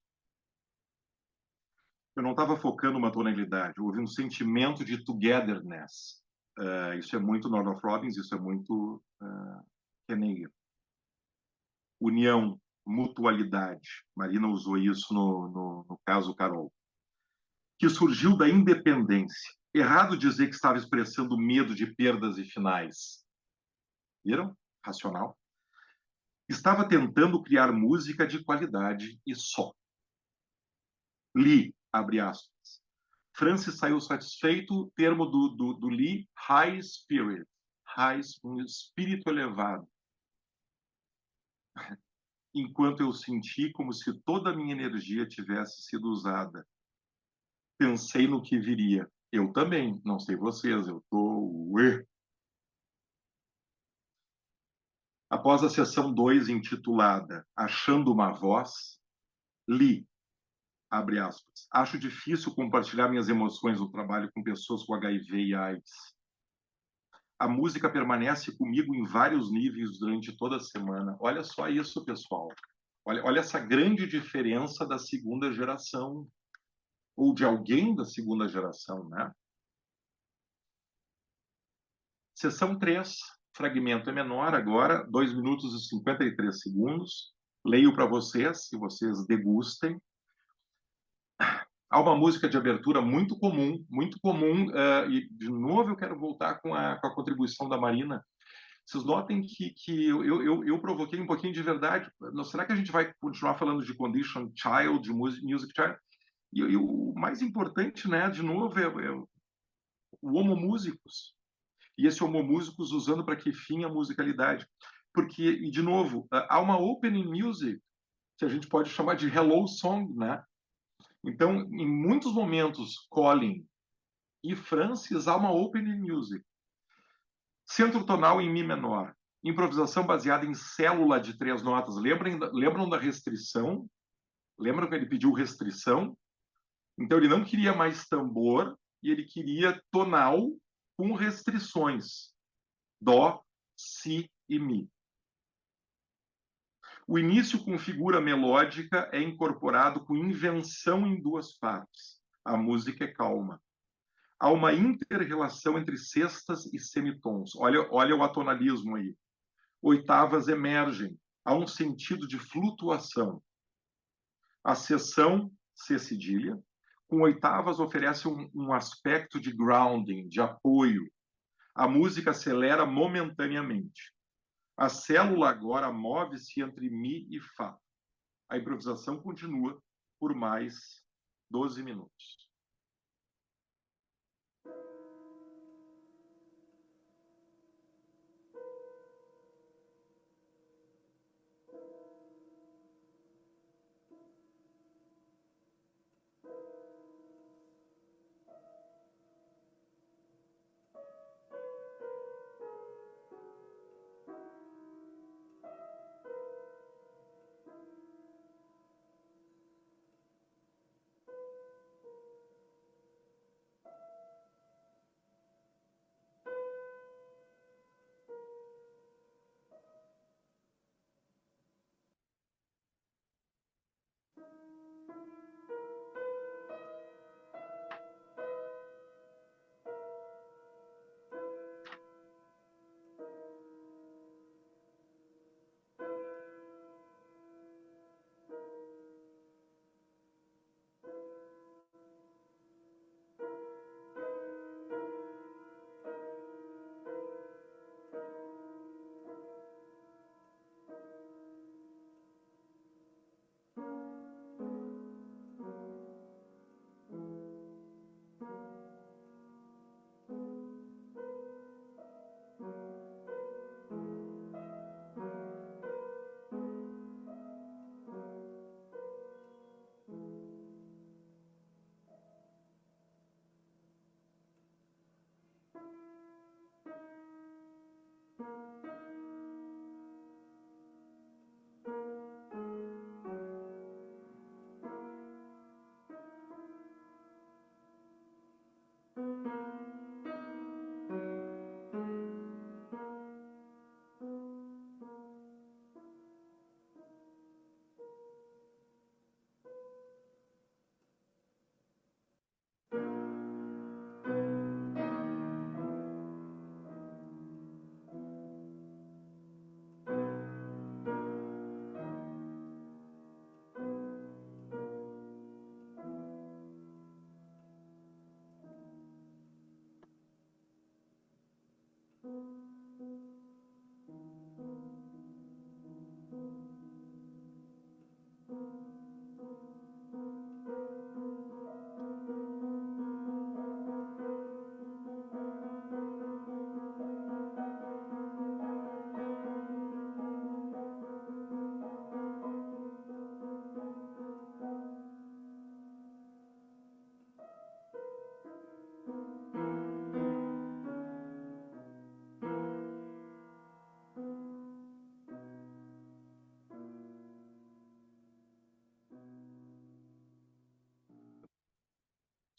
Eu não estava focando uma tonalidade, houve um sentimento de togetherness. Isso é muito Northrop Robbins, isso é muito Keneally. União, mutualidade. Marina usou isso no caso Carol. Que surgiu da independência. Errado dizer que estava expressando medo de perdas e finais. Viram? Racional. Estava tentando criar música de qualidade e só. Lee, abre aspas. Francis saiu satisfeito, termo do Lee, high spirit, um espírito elevado. Enquanto eu senti como se toda a minha energia tivesse sido usada. Pensei no que viria. Eu também, não sei vocês, eu tô... Após a sessão 2, intitulada Achando uma Voz, Lee, abre aspas, acho difícil compartilhar minhas emoções no trabalho com pessoas com HIV e AIDS. A música permanece comigo em vários níveis durante toda a semana. Olha só isso, pessoal. Olha essa grande diferença da segunda geração, ou de alguém da segunda geração, né? Sessão 3, fragmento é menor agora, 2 minutos e 53 segundos. Leio para vocês, se vocês degustem. Há uma música de abertura muito comum, e de novo eu quero voltar com a contribuição da Marina. Vocês notem que eu provoquei um pouquinho de verdade. Será que a gente vai continuar falando de Condition Child, de Music Child? E o mais importante, né, de novo, é o homo musicus. E esse homo musicus usando para que fim a musicalidade. Porque, e de novo, há uma opening music que a gente pode chamar de hello song, né? Então, em muitos momentos, Colin e Francis há uma opening music. Centro tonal em Mi menor. Improvisação baseada em célula de 3 notas. Lembram da restrição? Lembram que ele pediu restrição? Então, ele não queria mais tambor e ele queria tonal com restrições. Dó, Si e Mi. O início com figura melódica é incorporado com invenção em 2 partes. A música é calma. Há uma inter-relação entre sextas e semitons. Olha o atonalismo aí. Oitavas emergem. Há um sentido de flutuação. A seção C cedilha, com oitavas oferece um aspecto de grounding, de apoio. A música acelera momentaneamente. A célula agora move-se entre Mi e Fá. A improvisação continua por mais 12 minutos.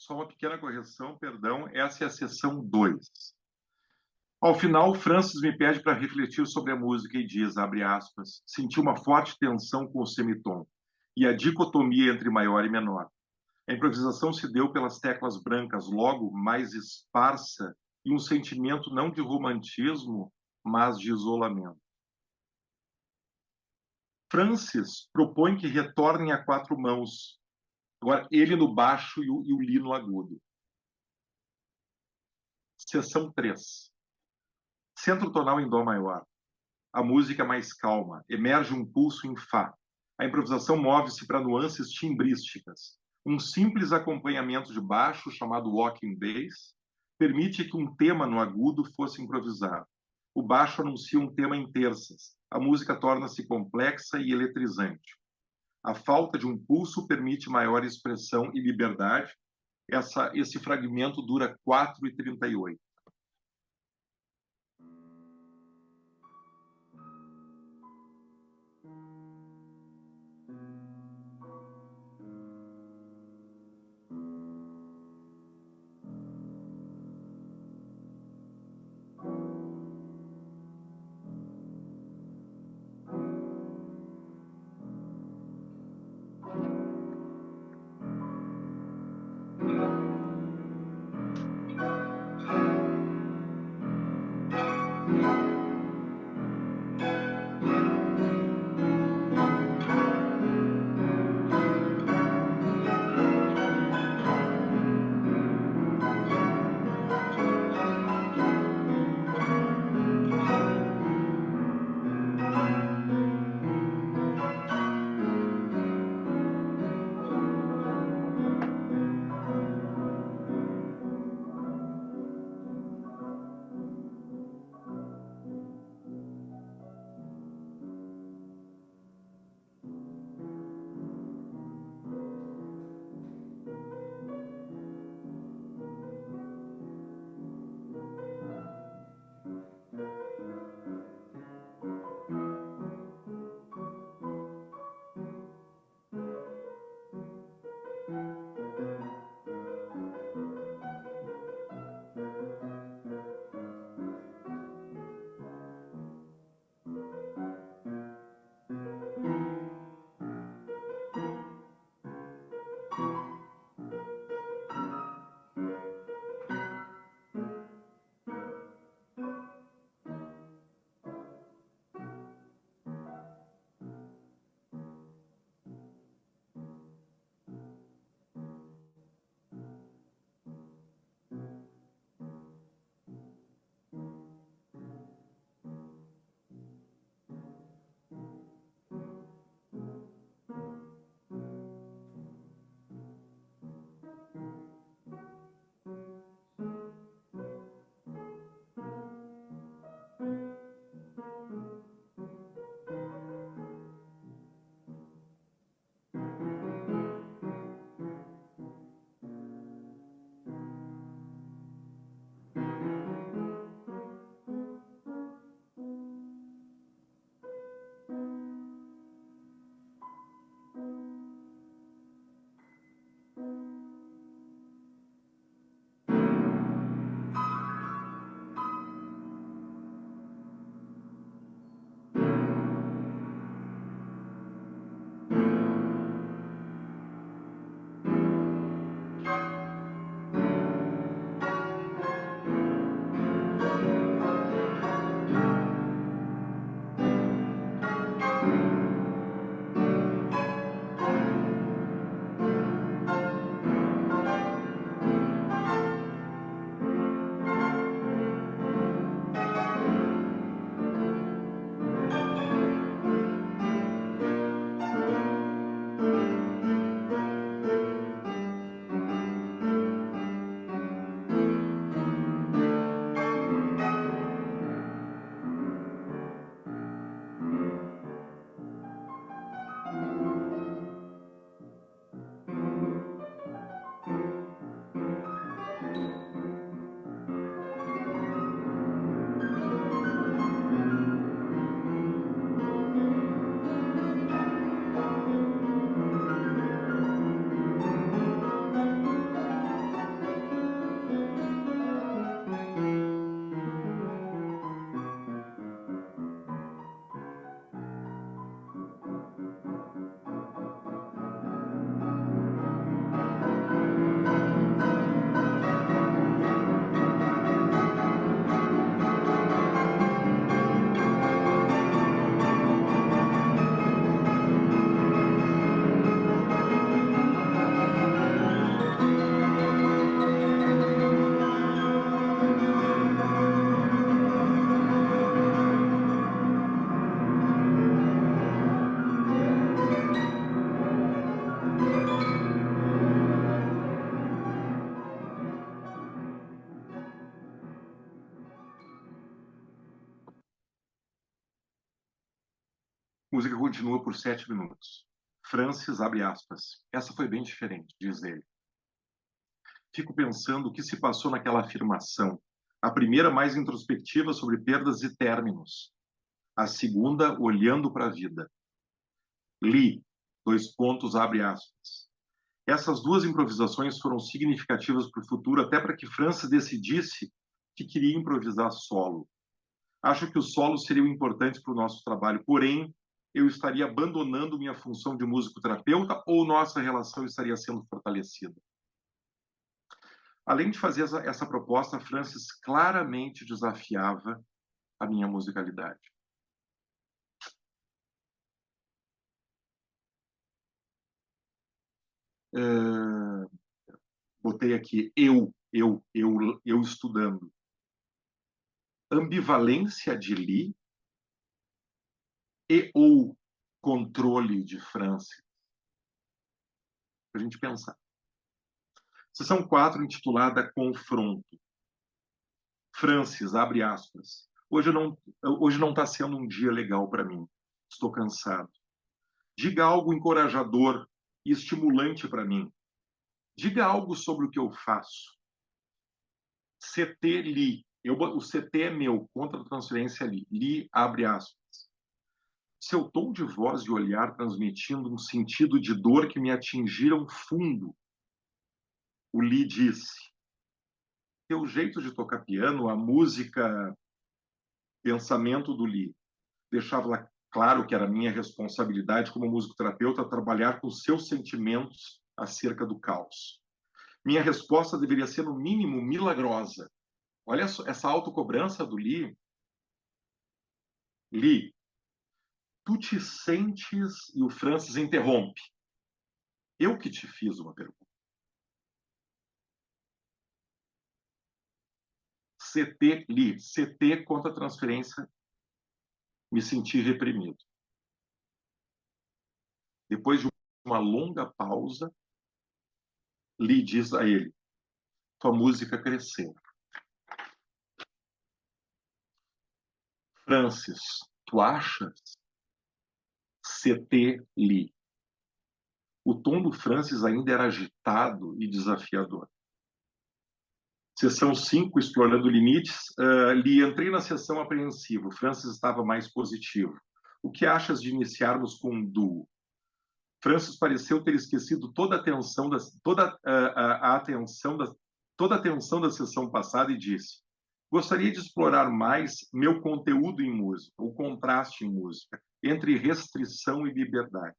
Só uma pequena correção, perdão, essa é a seção 2. Ao final, Francis me pede para refletir sobre a música e diz, abre aspas, senti uma forte tensão com o semitom e a dicotomia entre maior e menor. A improvisação se deu pelas teclas brancas, logo mais esparsa, e um sentimento não de romantismo, mas de isolamento. Francis propõe que retornem a 4 mãos, Agora, ele no baixo e o Li no agudo. Seção 3. Centro tonal em Dó maior. A música mais calma. Emerge um pulso em Fá. A improvisação move-se para nuances timbrísticas. Um simples acompanhamento de baixo, chamado walking bass, permite que um tema no agudo fosse improvisado. O baixo anuncia um tema em terças. A música torna-se complexa e eletrizante. A falta de um pulso permite maior expressão e liberdade. Esse fragmento dura 4:38. música continua por 7 minutos. Francis, abre aspas. Essa foi bem diferente, diz ele. Fico pensando o que se passou naquela afirmação. A primeira mais introspectiva sobre perdas e términos. A segunda, olhando para a vida. Li, abre aspas. Essas duas improvisações foram significativas para o futuro, até para que Francis decidisse que queria improvisar solo. Acho que os solos seriam importantes para o nosso trabalho, porém, eu estaria abandonando minha função de músico-terapeuta ou nossa relação estaria sendo fortalecida? Além de fazer essa proposta, Francis claramente desafiava a minha musicalidade. Botei aqui, eu estudando. Ambivalência de Lee e ou controle de Francis. Para a gente pensar. Sessão 4, intitulada Confronto. Francis, abre aspas. Hoje não está sendo um dia legal para mim. Estou cansado. Diga algo encorajador e estimulante para mim. Diga algo sobre o que eu faço. CT Li. O CT é meu, contra-transferência Li. Li, abre aspas. Seu tom de voz e olhar transmitindo um sentido de dor que me atingiram fundo. O Li disse. Teu jeito de tocar piano, a música, pensamento do Li, deixava claro que era minha responsabilidade como musicoterapeuta trabalhar com seus sentimentos acerca do caos. Minha resposta deveria ser, no mínimo, milagrosa. Olha essa autocobrança do Li. Li, tu te sentes... E o Francis interrompe. Eu que te fiz uma pergunta. CT, Li, CT contra transferência, me senti reprimido. Depois de uma longa pausa, Li diz a ele, tua música cresceu. Francis, tu achas? CT, Li. O tom do Francis ainda era agitado e desafiador. Sessão 5, explorando limites. Li, entrei na sessão apreensivo. Francis estava mais positivo. O que achas de iniciarmos com um duo? Francis pareceu ter esquecido toda a atenção da sessão passada e disse: gostaria de explorar mais meu conteúdo em música, o contraste em música, entre restrição e liberdade.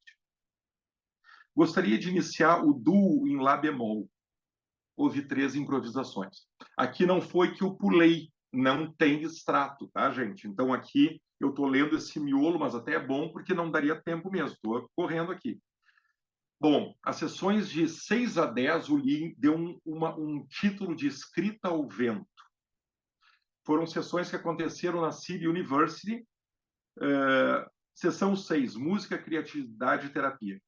Gostaria de iniciar o duo em Lá bemol. Houve 3 improvisações. Aqui não foi que eu pulei, não tem extrato, tá, gente? Então aqui eu estou lendo esse miolo, mas até é bom porque não daria tempo mesmo, estou correndo aqui. Bom, as sessões de 6 a 10, o Li deu um título de Escrita ao Vento. Foram sessões que aconteceram na City University. Sessão 6, Música, Criatividade e Terapia.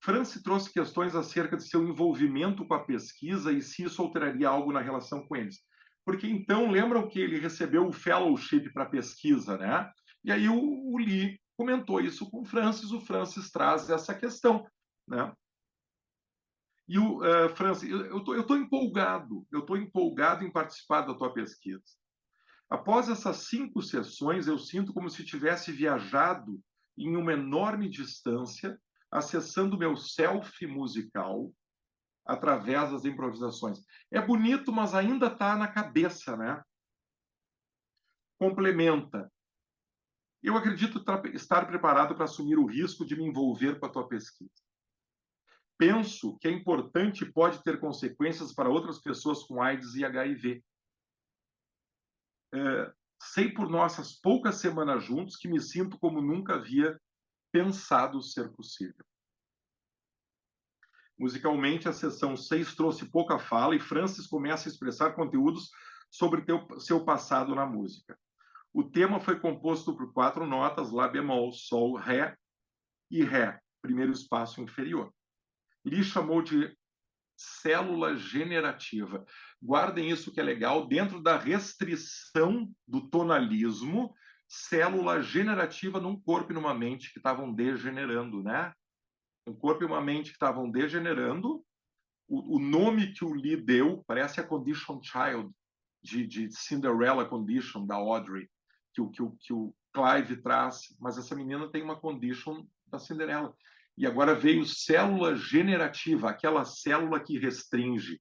Francis trouxe questões acerca de seu envolvimento com a pesquisa e se isso alteraria algo na relação com eles. Porque, então, lembram que ele recebeu o fellowship para pesquisa, né? E aí o Li comentou isso com o Francis traz essa questão, né? E o Francis, eu estou empolgado em participar da tua pesquisa. Após essas 5 sessões, eu sinto como se tivesse viajado em uma enorme distância, acessando meu self musical através das improvisações. É bonito, mas ainda está na cabeça, né? Complementa. Eu acredito estar preparado para assumir o risco de me envolver com a tua pesquisa. Penso que é importante e pode ter consequências para outras pessoas com AIDS e HIV. Sei por nossas poucas semanas juntos que me sinto como nunca havia pensado ser possível. Musicalmente, a sessão 6 trouxe pouca fala e Francis começa a expressar conteúdos sobre seu passado na música. O tema foi composto por 4 notas, Lá bemol, Sol, Ré e Ré, primeiro espaço inferior. Li chamou de célula generativa. Guardem isso que é legal, dentro da restrição do tonalismo, célula generativa num corpo e numa mente que estavam degenerando, né? Um corpo e uma mente que estavam degenerando. O nome que o Lee deu parece a Condition Child, de Cinderella Condition, da Audrey, que o Clive traz, mas essa menina tem uma condition da Cinderela. E agora veio célula generativa, aquela célula que restringe,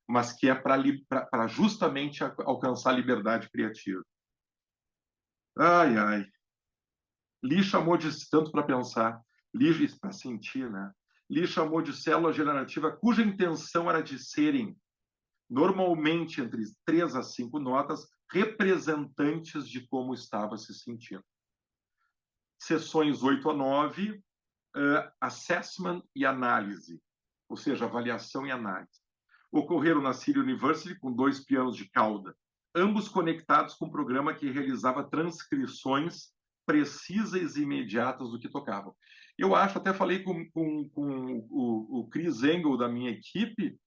mas que é para justamente alcançar a liberdade criativa. Ai, ai. Lee chamou de, tanto para pensar, Lee para sentir, né? Lee chamou de célula generativa cuja intenção era de serem, normalmente entre 3 a 5 notas, representantes de como estava se sentindo. Sessões 8 a 9, assessment e análise, ou seja, avaliação e análise. Ocorreram na City University com 2 pianos de cauda, ambos conectados com um programa que realizava transcrições precisas e imediatas do que tocavam. Eu acho, até falei com o Chris Engel da minha equipe,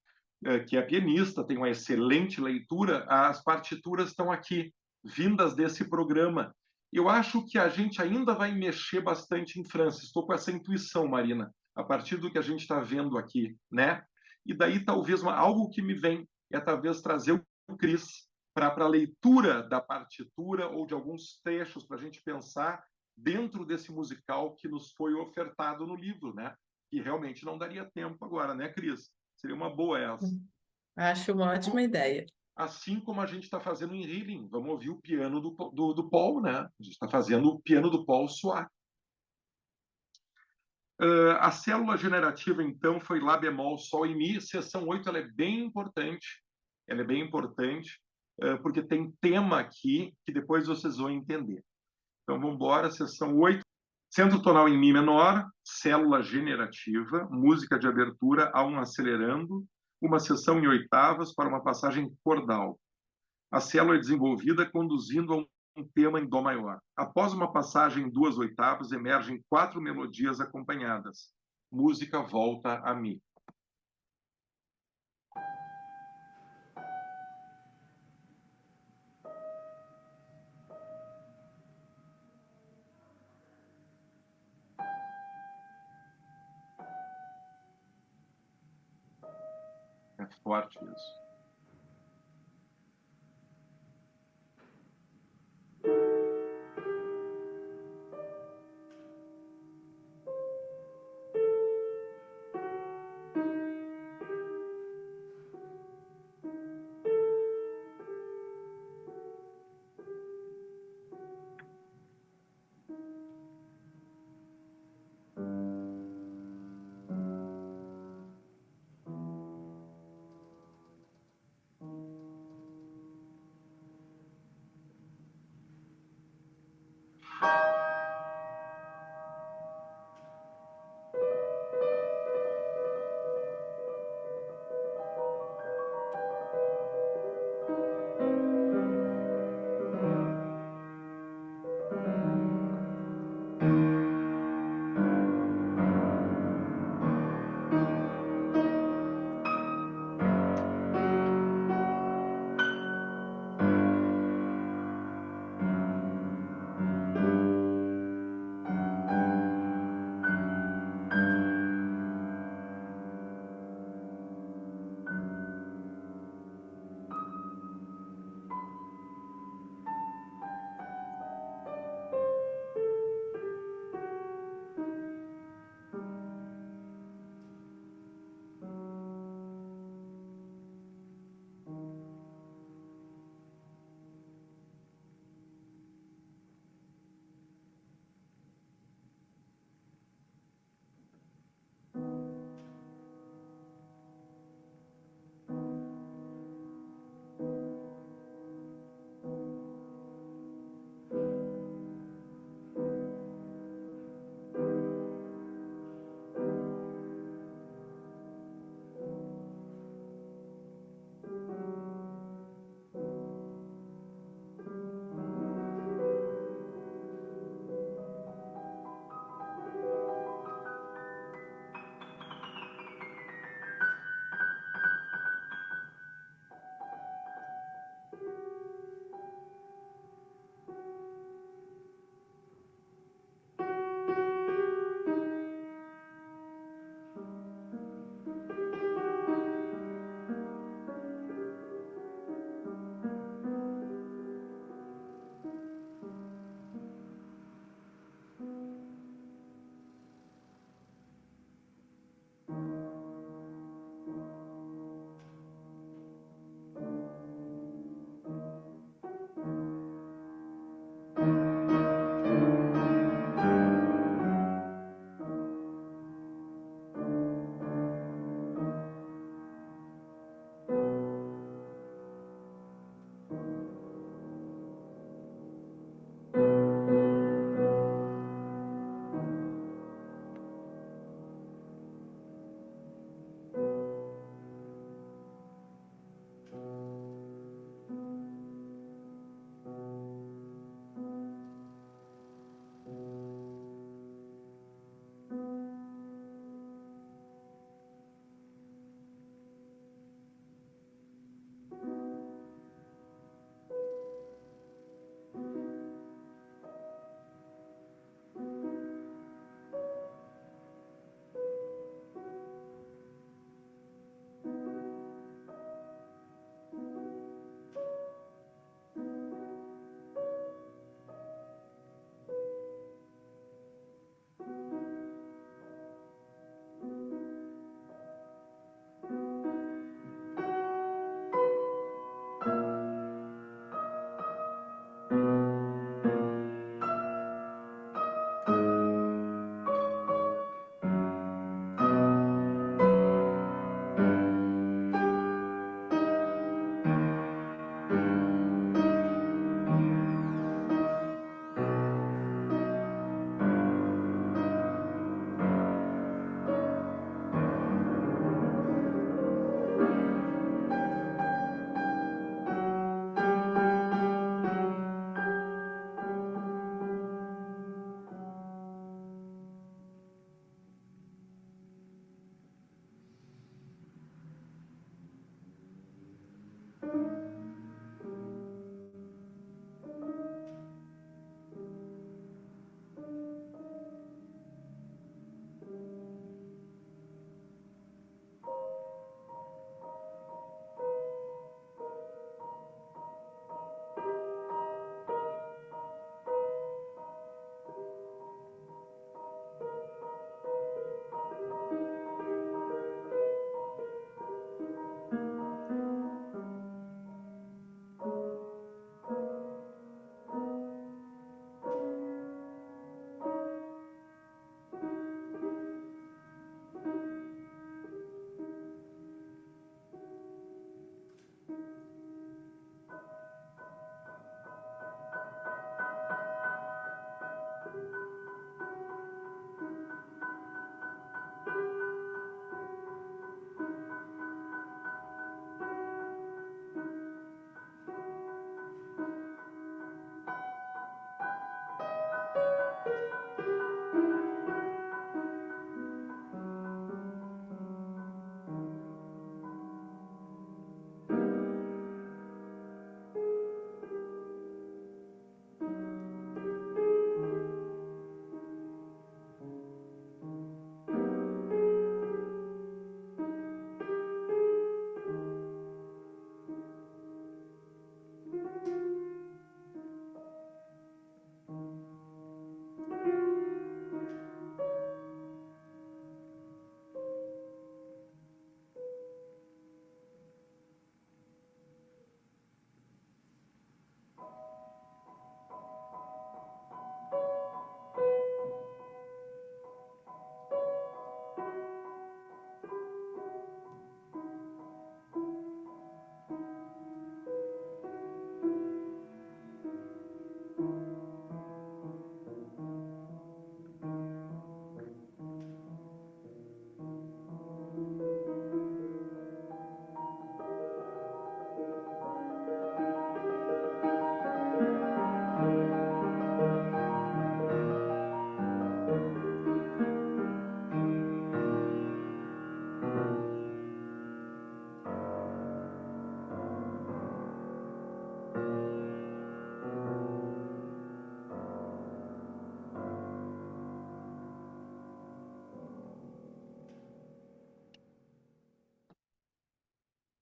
que é pianista, tem uma excelente leitura, as partituras estão aqui, vindas desse programa. Eu acho que a gente ainda vai mexer bastante em França. Estou com essa intuição, Marina, a partir do que a gente está vendo aqui, né? E daí talvez algo que me vem é talvez trazer o Chris para a leitura da partitura ou de alguns trechos para a gente pensar dentro desse musical que nos foi ofertado no livro, né? Que realmente não daria tempo agora, né, Cris? Seria uma boa essa. Acho uma ótima ideia. Assim como a gente está fazendo em Healing, vamos ouvir o piano do Paul, né? A gente está fazendo o piano do Paul soar. A célula generativa, então, foi Lá bemol, Sol e Mi. Seção 8, ela é bem importante. Ela é bem importante, porque tem tema aqui que depois vocês vão entender. Então, vamos embora. Seção 8. Centro tonal em Mi menor, célula generativa, música de abertura a um acelerando, uma seção em oitavas para uma passagem cordal. A célula é desenvolvida conduzindo a um tema em Dó maior. Após uma passagem em 2 oitavas, emergem 4 melodias acompanhadas. Música volta a Mi. É forte isso.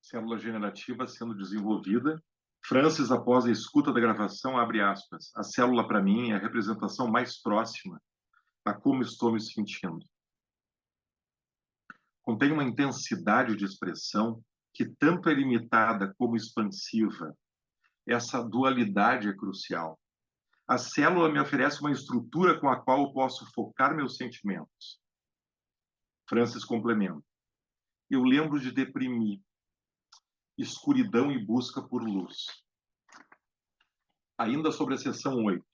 Célula generativa sendo desenvolvida. Francis, após a escuta da gravação, abre aspas. A célula, para mim, é a representação mais próxima a como estou me sentindo. Contém uma intensidade de expressão que tanto é limitada como expansiva. Essa dualidade é crucial. A célula me oferece uma estrutura com a qual eu posso focar meus sentimentos. Francis complementa. Eu lembro de deprimir, escuridão e busca por luz. Ainda sobre a seção 8.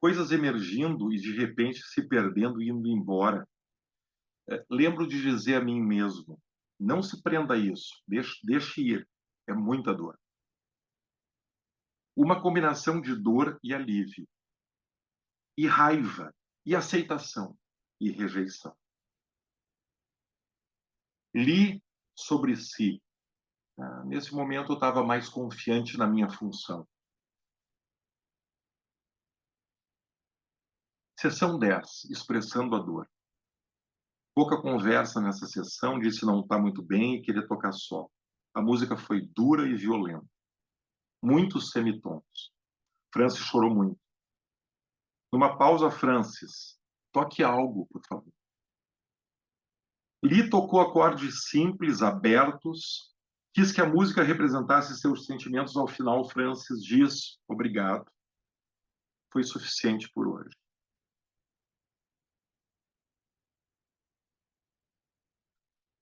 Coisas emergindo e de repente se perdendo e indo embora. Lembro de dizer a mim mesmo, não se prenda a isso, deixe ir, é muita dor. Uma combinação de dor e alívio, e raiva, e aceitação, e rejeição. Li sobre si. Nesse momento eu estava mais confiante na minha função. Seção 10, expressando a dor. Pouca conversa nessa sessão, disse não estar muito bem e queria tocar só. A música foi dura e violenta. Muitos semitons. Francis chorou muito. Numa pausa, Francis, toque algo, por favor. Lee tocou acordes simples, abertos, quis que a música representasse seus sentimentos. Ao final, Francis diz obrigado. Foi suficiente por hoje.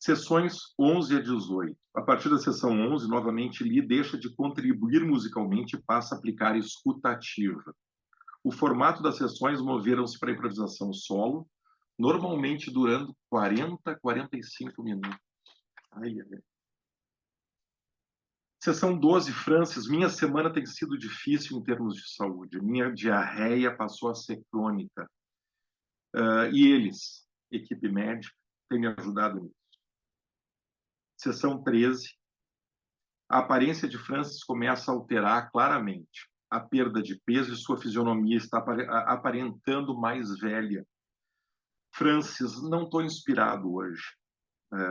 Sessões 11 a 18. A partir da sessão 11, novamente, Lee deixa de contribuir musicalmente e passa a aplicar escuta ativa. O formato das sessões moveram-se para a improvisação solo, normalmente durando 40 a 45 minutos. Ai, ai, ai. Sessão 12, Francis. Minha semana tem sido difícil em termos de saúde. Minha diarreia passou a ser crônica. E eles, equipe médica, têm me ajudado nisso. Sessão 13. A aparência de Francis começa a alterar claramente. A perda de peso e sua fisionomia está aparentando mais velha. Francis, não estou inspirado hoje.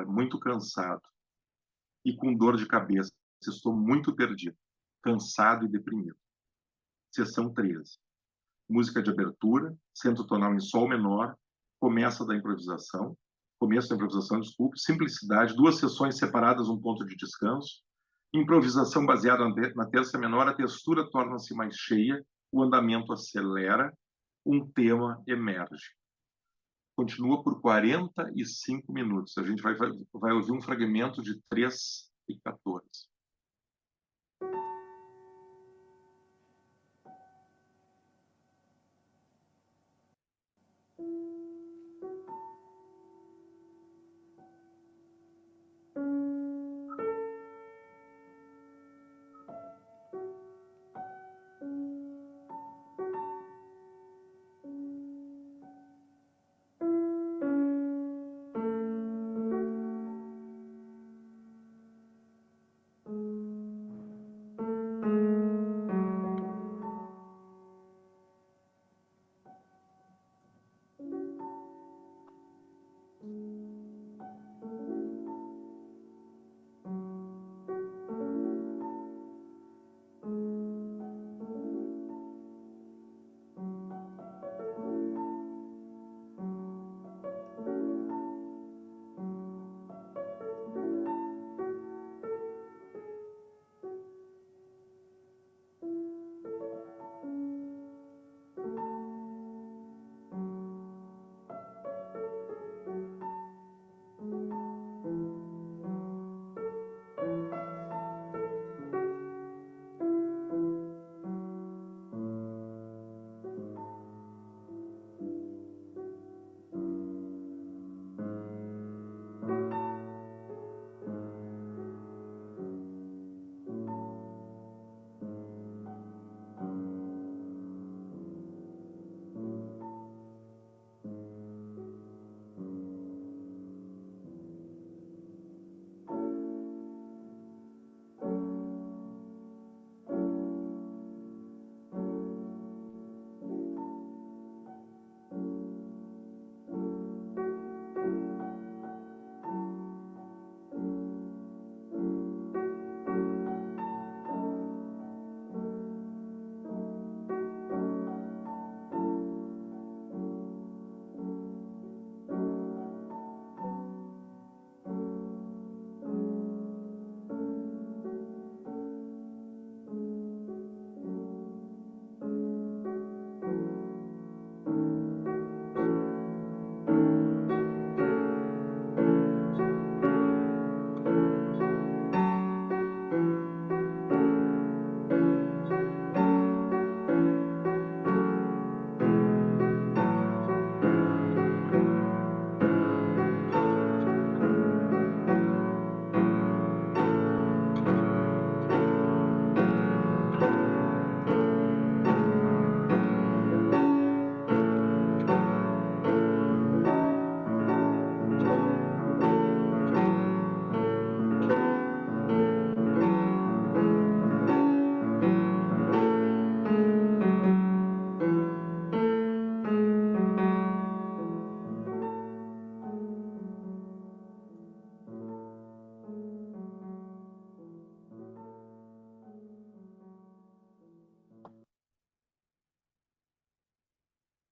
Muito cansado. E com dor de cabeça. Estou muito perdido. Cansado e deprimido. Sessão 13. Música de abertura, centro tonal em sol menor, começo da improvisação, desculpe, simplicidade, 2 sessões separadas, um ponto de descanso, improvisação baseada na terça menor, a textura torna-se mais cheia, o andamento acelera, um tema emerge. Continua por 45 minutos. A gente vai ouvir um fragmento de 3:14.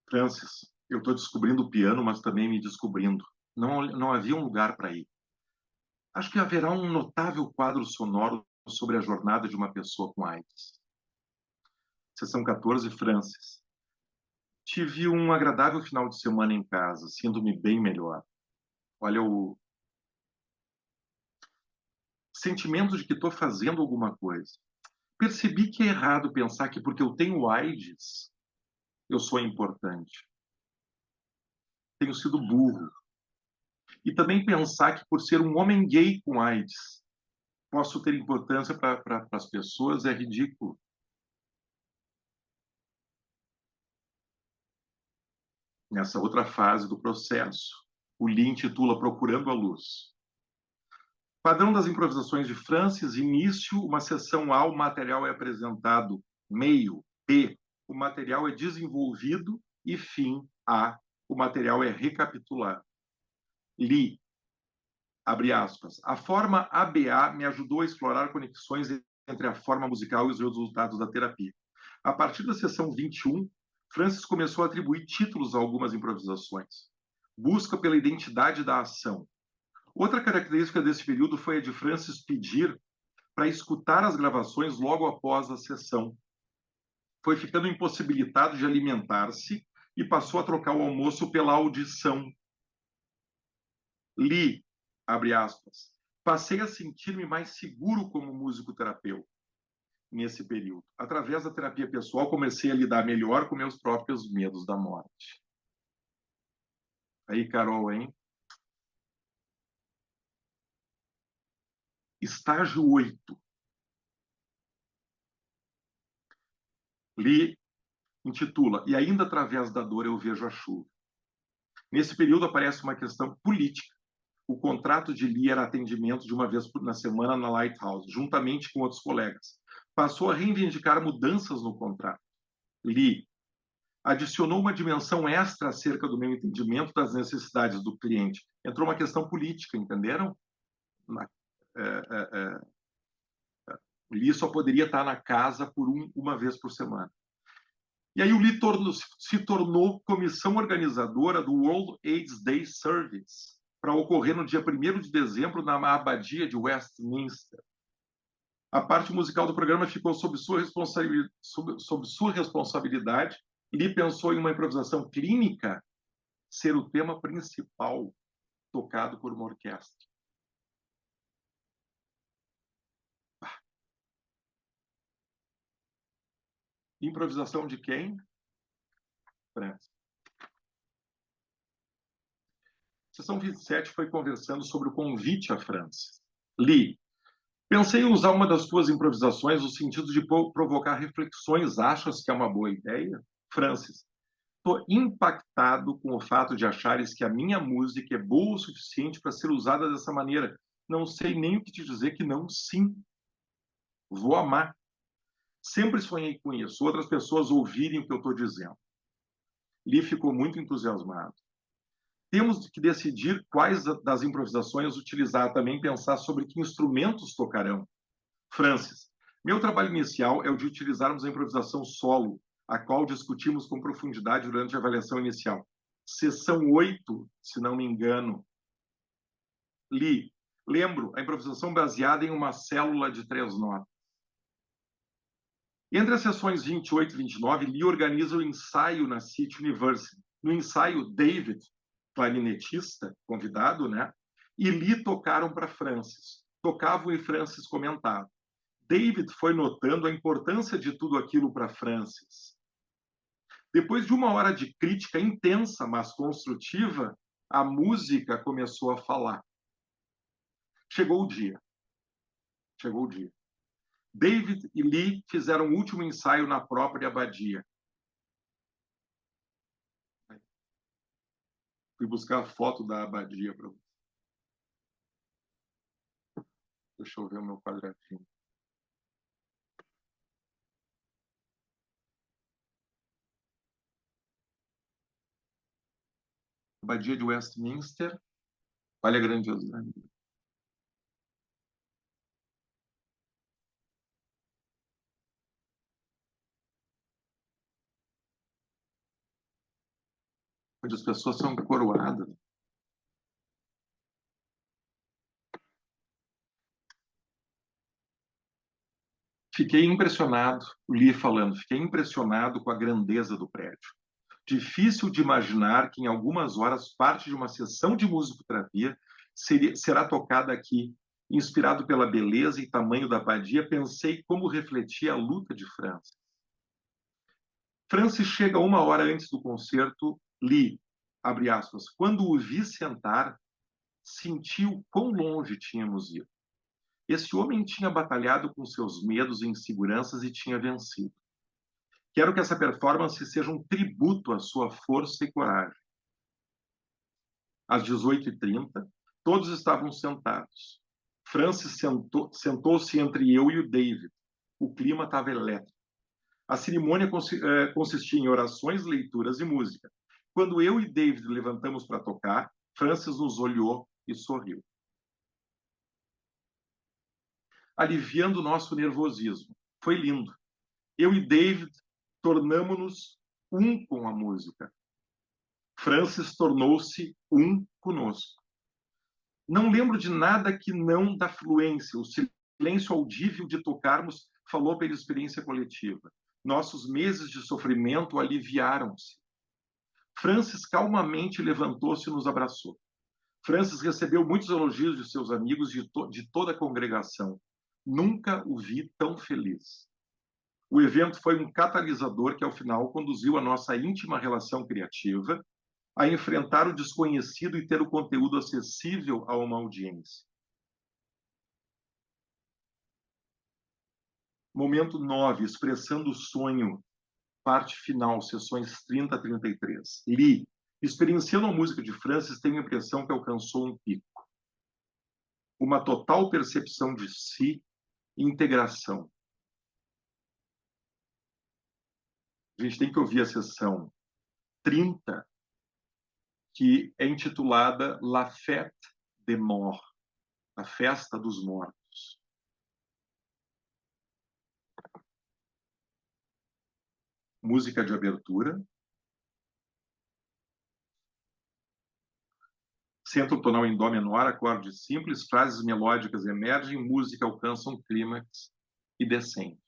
Francis, eu estou descobrindo o piano, mas também me descobrindo. Não havia um lugar para ir. Acho que haverá um notável quadro sonoro sobre a jornada de uma pessoa com AIDS. Seção 14, Francis. Tive um agradável final de semana em casa, sinto-me bem melhor. Olha, o sentimento de que estou fazendo alguma coisa. Percebi que é errado pensar que porque eu tenho AIDS, eu sou importante. Tenho sido burro. E também pensar que por ser um homem gay com AIDS, posso ter importância para as pessoas é ridículo. Nessa outra fase do processo, o Lee intitula Procurando a Luz. Padrão das improvisações de Francis, início, uma sessão A, o material é apresentado, meio, B, o material é desenvolvido e fim, A, o material é recapitulado. Lee, abre aspas, a forma ABA me ajudou a explorar conexões entre a forma musical e os resultados da terapia. A partir da sessão 21, Francis começou a atribuir títulos a algumas improvisações. Busca pela identidade da ação. Outra característica desse período foi a de Francis pedir para escutar as gravações logo após a sessão. Foi ficando impossibilitado de alimentar-se e passou a trocar o almoço pela audição. Li, abre aspas, passei a sentir-me mais seguro como músico-terapeuta nesse período. Através da terapia pessoal, comecei a lidar melhor com meus próprios medos da morte. Aí, Carol, hein? Estágio 8. Li intitula E ainda através da dor eu vejo a chuva. Nesse período aparece uma questão política. O contrato de Lee era atendimento de uma vez na semana na Lighthouse, juntamente com outros colegas. Passou a reivindicar mudanças no contrato. Lee adicionou uma dimensão extra acerca do meu entendimento das necessidades do cliente. Entrou uma questão política, entenderam? É, é, é. Lee só poderia estar na casa por uma vez por semana. E aí o Lee se tornou comissão organizadora do World AIDS Day Service, para ocorrer no dia 1º de dezembro na abadia de Westminster. A parte musical do programa ficou sob sua responsabilidade. Lee pensou em uma improvisação clínica ser o tema principal tocado por uma orquestra. Improvisação de quem? Francis. Sessão 27 foi conversando sobre o convite a Francis. Lee, pensei em usar uma das tuas improvisações no sentido de provocar reflexões. Achas que é uma boa ideia? Francis, estou impactado com o fato de achares que a minha música é boa o suficiente para ser usada dessa maneira. Não sei nem o que te dizer que não, sim. Vou amar. Sempre sonhei com isso, outras pessoas ouvirem o que eu estou dizendo. Lee ficou muito entusiasmado. Temos que decidir quais das improvisações utilizar, também pensar sobre que instrumentos tocarão. Francis, meu trabalho inicial é o de utilizarmos a improvisação solo, a qual discutimos com profundidade durante a avaliação inicial. Sessão 8, se não me engano. Lee, lembro, a improvisação baseada em uma célula de 3 notas. Entre as sessões 28 e 29, Lee organiza o ensaio na City University. No ensaio, David, clarinetista, convidado, né? E Lee tocaram para Francis. Tocavam e Francis comentava. David foi notando a importância de tudo aquilo para Francis. Depois de uma hora de crítica intensa, mas construtiva, a música começou a falar. Chegou o dia. Chegou o dia. David e Lee fizeram o último ensaio na própria abadia. Fui buscar a foto da abadia para você. Deixa eu ver o meu quadradinho. Abadia de Westminster. Olha a grandiosidade. onde as pessoas são coroadas. Fiquei impressionado, li falando, fiquei impressionado com a grandeza do prédio. Difícil de imaginar que em algumas horas parte de uma sessão de musicoterapia será tocada aqui. Inspirado pela beleza e tamanho da abadia, pensei como refletia a luta de Francis. Francis chega 1 hora antes do concerto, li, abre aspas, quando o vi sentar, sentiu quão longe tínhamos ido. Esse homem tinha batalhado com seus medos e inseguranças e tinha vencido. Quero que essa performance seja um tributo à sua força e coragem. Às 18h30, todos estavam sentados. Francis sentou-se entre eu e o David. O clima estava elétrico. A cerimônia consistia em orações, leituras e música. Quando eu e David levantamos para tocar, Francis nos olhou e sorriu, aliviando nosso nervosismo. Foi lindo. Eu e David tornamo-nos um com a música. Francis tornou-se um conosco. Não lembro de nada que não da fluência, o silêncio audível de tocarmos falou pela experiência coletiva. Nossos meses de sofrimento aliviaram-se. Francis calmamente levantou-se e nos abraçou. Francis recebeu muitos elogios de seus amigos de toda a congregação. Nunca o vi tão feliz. O evento foi um catalisador que, ao final, conduziu a nossa íntima relação criativa a enfrentar o desconhecido e ter o conteúdo acessível a uma audiência. Momento 9, expressando o sonho, parte final, sessões 30 a 33. Li, experienciando a música de Francis, tenho a impressão que alcançou um pico. Uma total percepção de si e integração. A gente tem que ouvir a sessão 30, que é intitulada La Fête des Morts, a Festa dos Mortos. Música de abertura. Centro tonal em dó menor, acorde simples, frases melódicas emergem, música alcança um clímax e descende.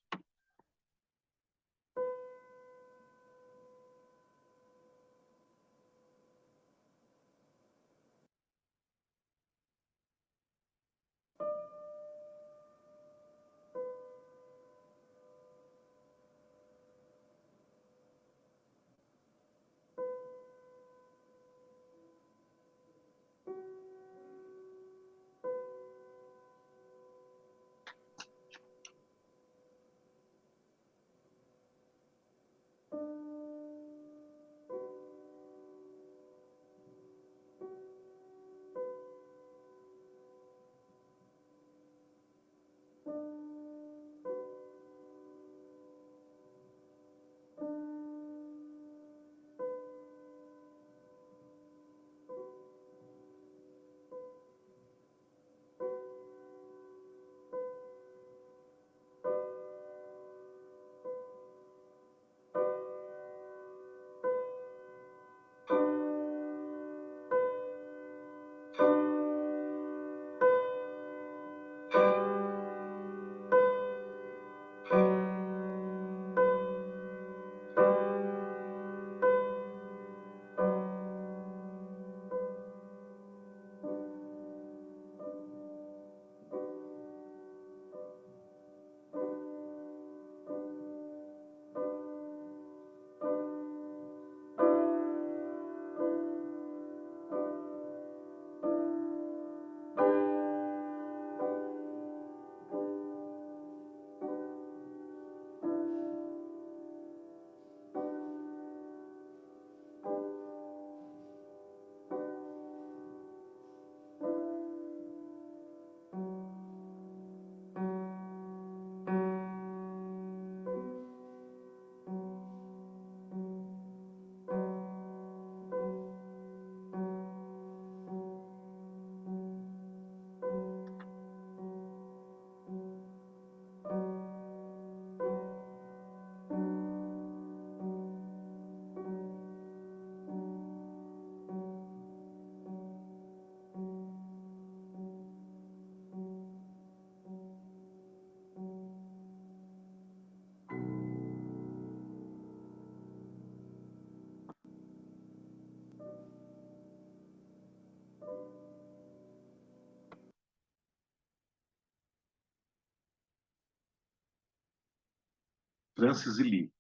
Francis e li.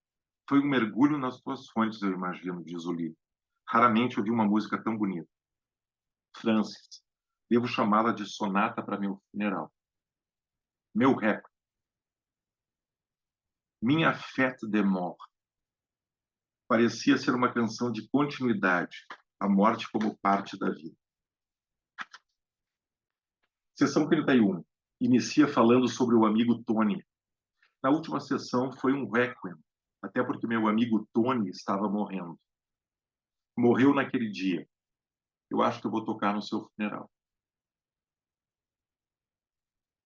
Foi um mergulho nas tuas fontes, eu imagino, diz o Lee. Raramente ouvi uma música tão bonita. Francis, devo chamá-la de sonata para meu funeral. Meu rap. Minha fête de mort. Parecia ser uma canção de continuidade, a morte como parte da vida. Sessão 31. Inicia falando sobre o amigo Tony. Na última sessão foi um requiem, até porque meu amigo Tony estava morrendo. Morreu naquele dia. Eu acho que eu vou tocar no seu funeral.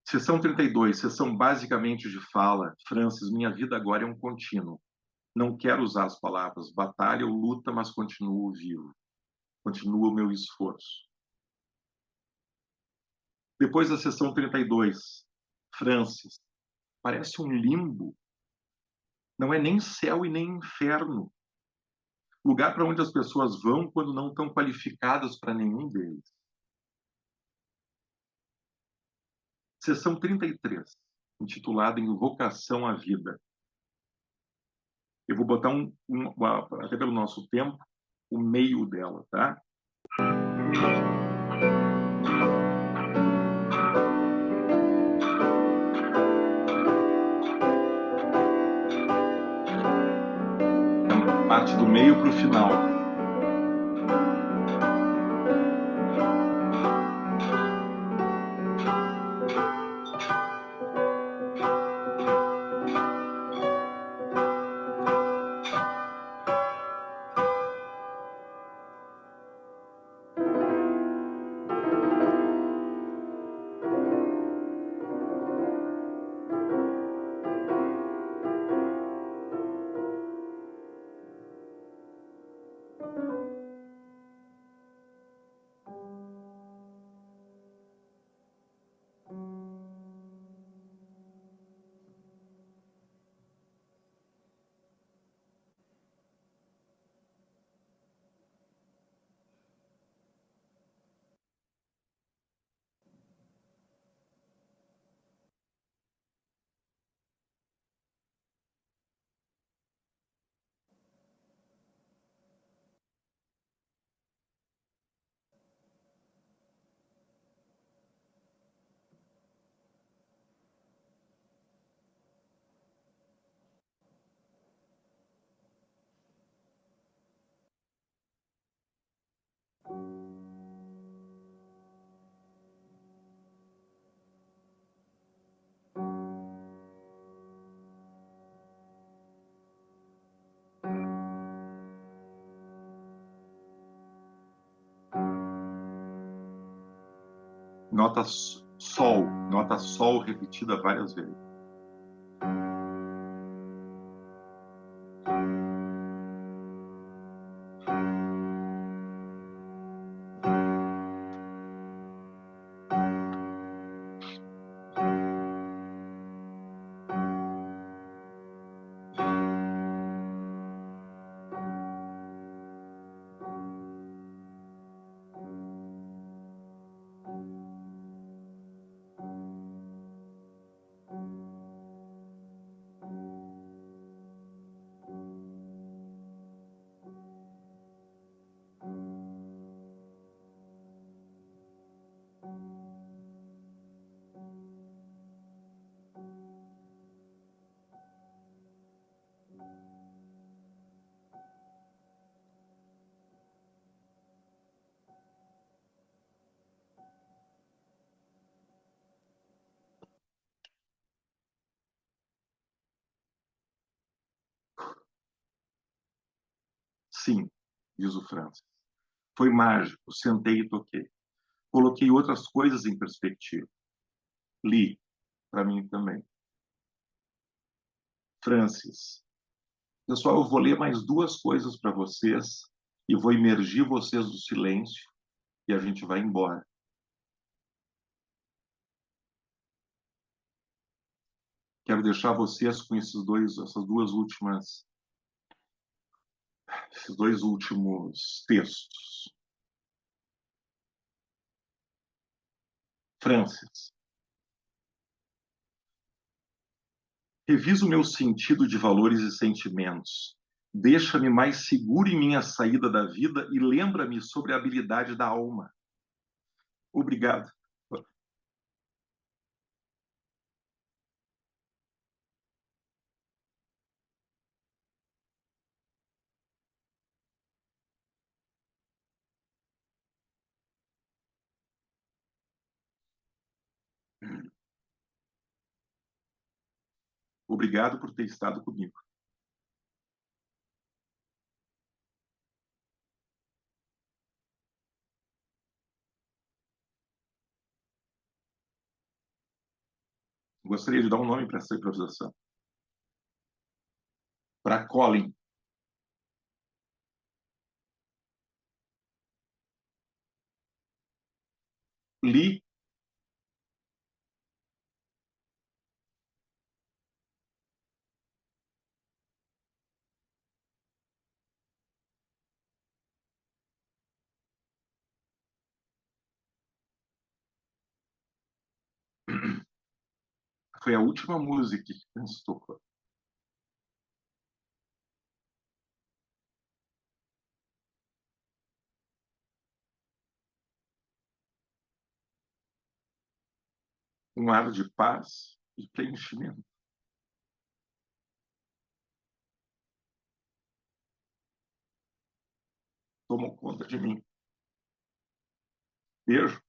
Sessão 32, sessão basicamente de fala. Francis, minha vida agora é um contínuo. Não quero usar as palavras batalha ou luta, mas continuo vivo. Continua o meu esforço. Depois da sessão 32, Francis, parece um limbo. Não é nem céu e nem inferno. Lugar para onde as pessoas vão quando não estão qualificadas para nenhum deles. Sessão 33, intitulada Invocação à Vida. Eu vou botar até pelo nosso tempo, o meio dela, tá? Parte do meio para o final. Nota sol repetida várias vezes. Sim, diz o Francis. Foi mágico, sentei e toquei. Coloquei outras coisas em perspectiva. Li, para mim também. Francis. Pessoal, eu vou ler mais duas coisas para vocês e vou imergir vocês no silêncio e a gente vai embora. Quero deixar vocês com esses dois últimos textos. Francis. Revisa o meu sentido de valores e sentimentos. Deixa-me mais seguro em minha saída da vida e lembra-me sobre a habilidade da alma. Obrigado. Obrigado por ter estado comigo. Gostaria de dar um nome para essa improvisação. Para Colin. Lee. Foi a última música que nos tocou. Um ar de paz e preenchimento. Tomou conta de mim. Beijo.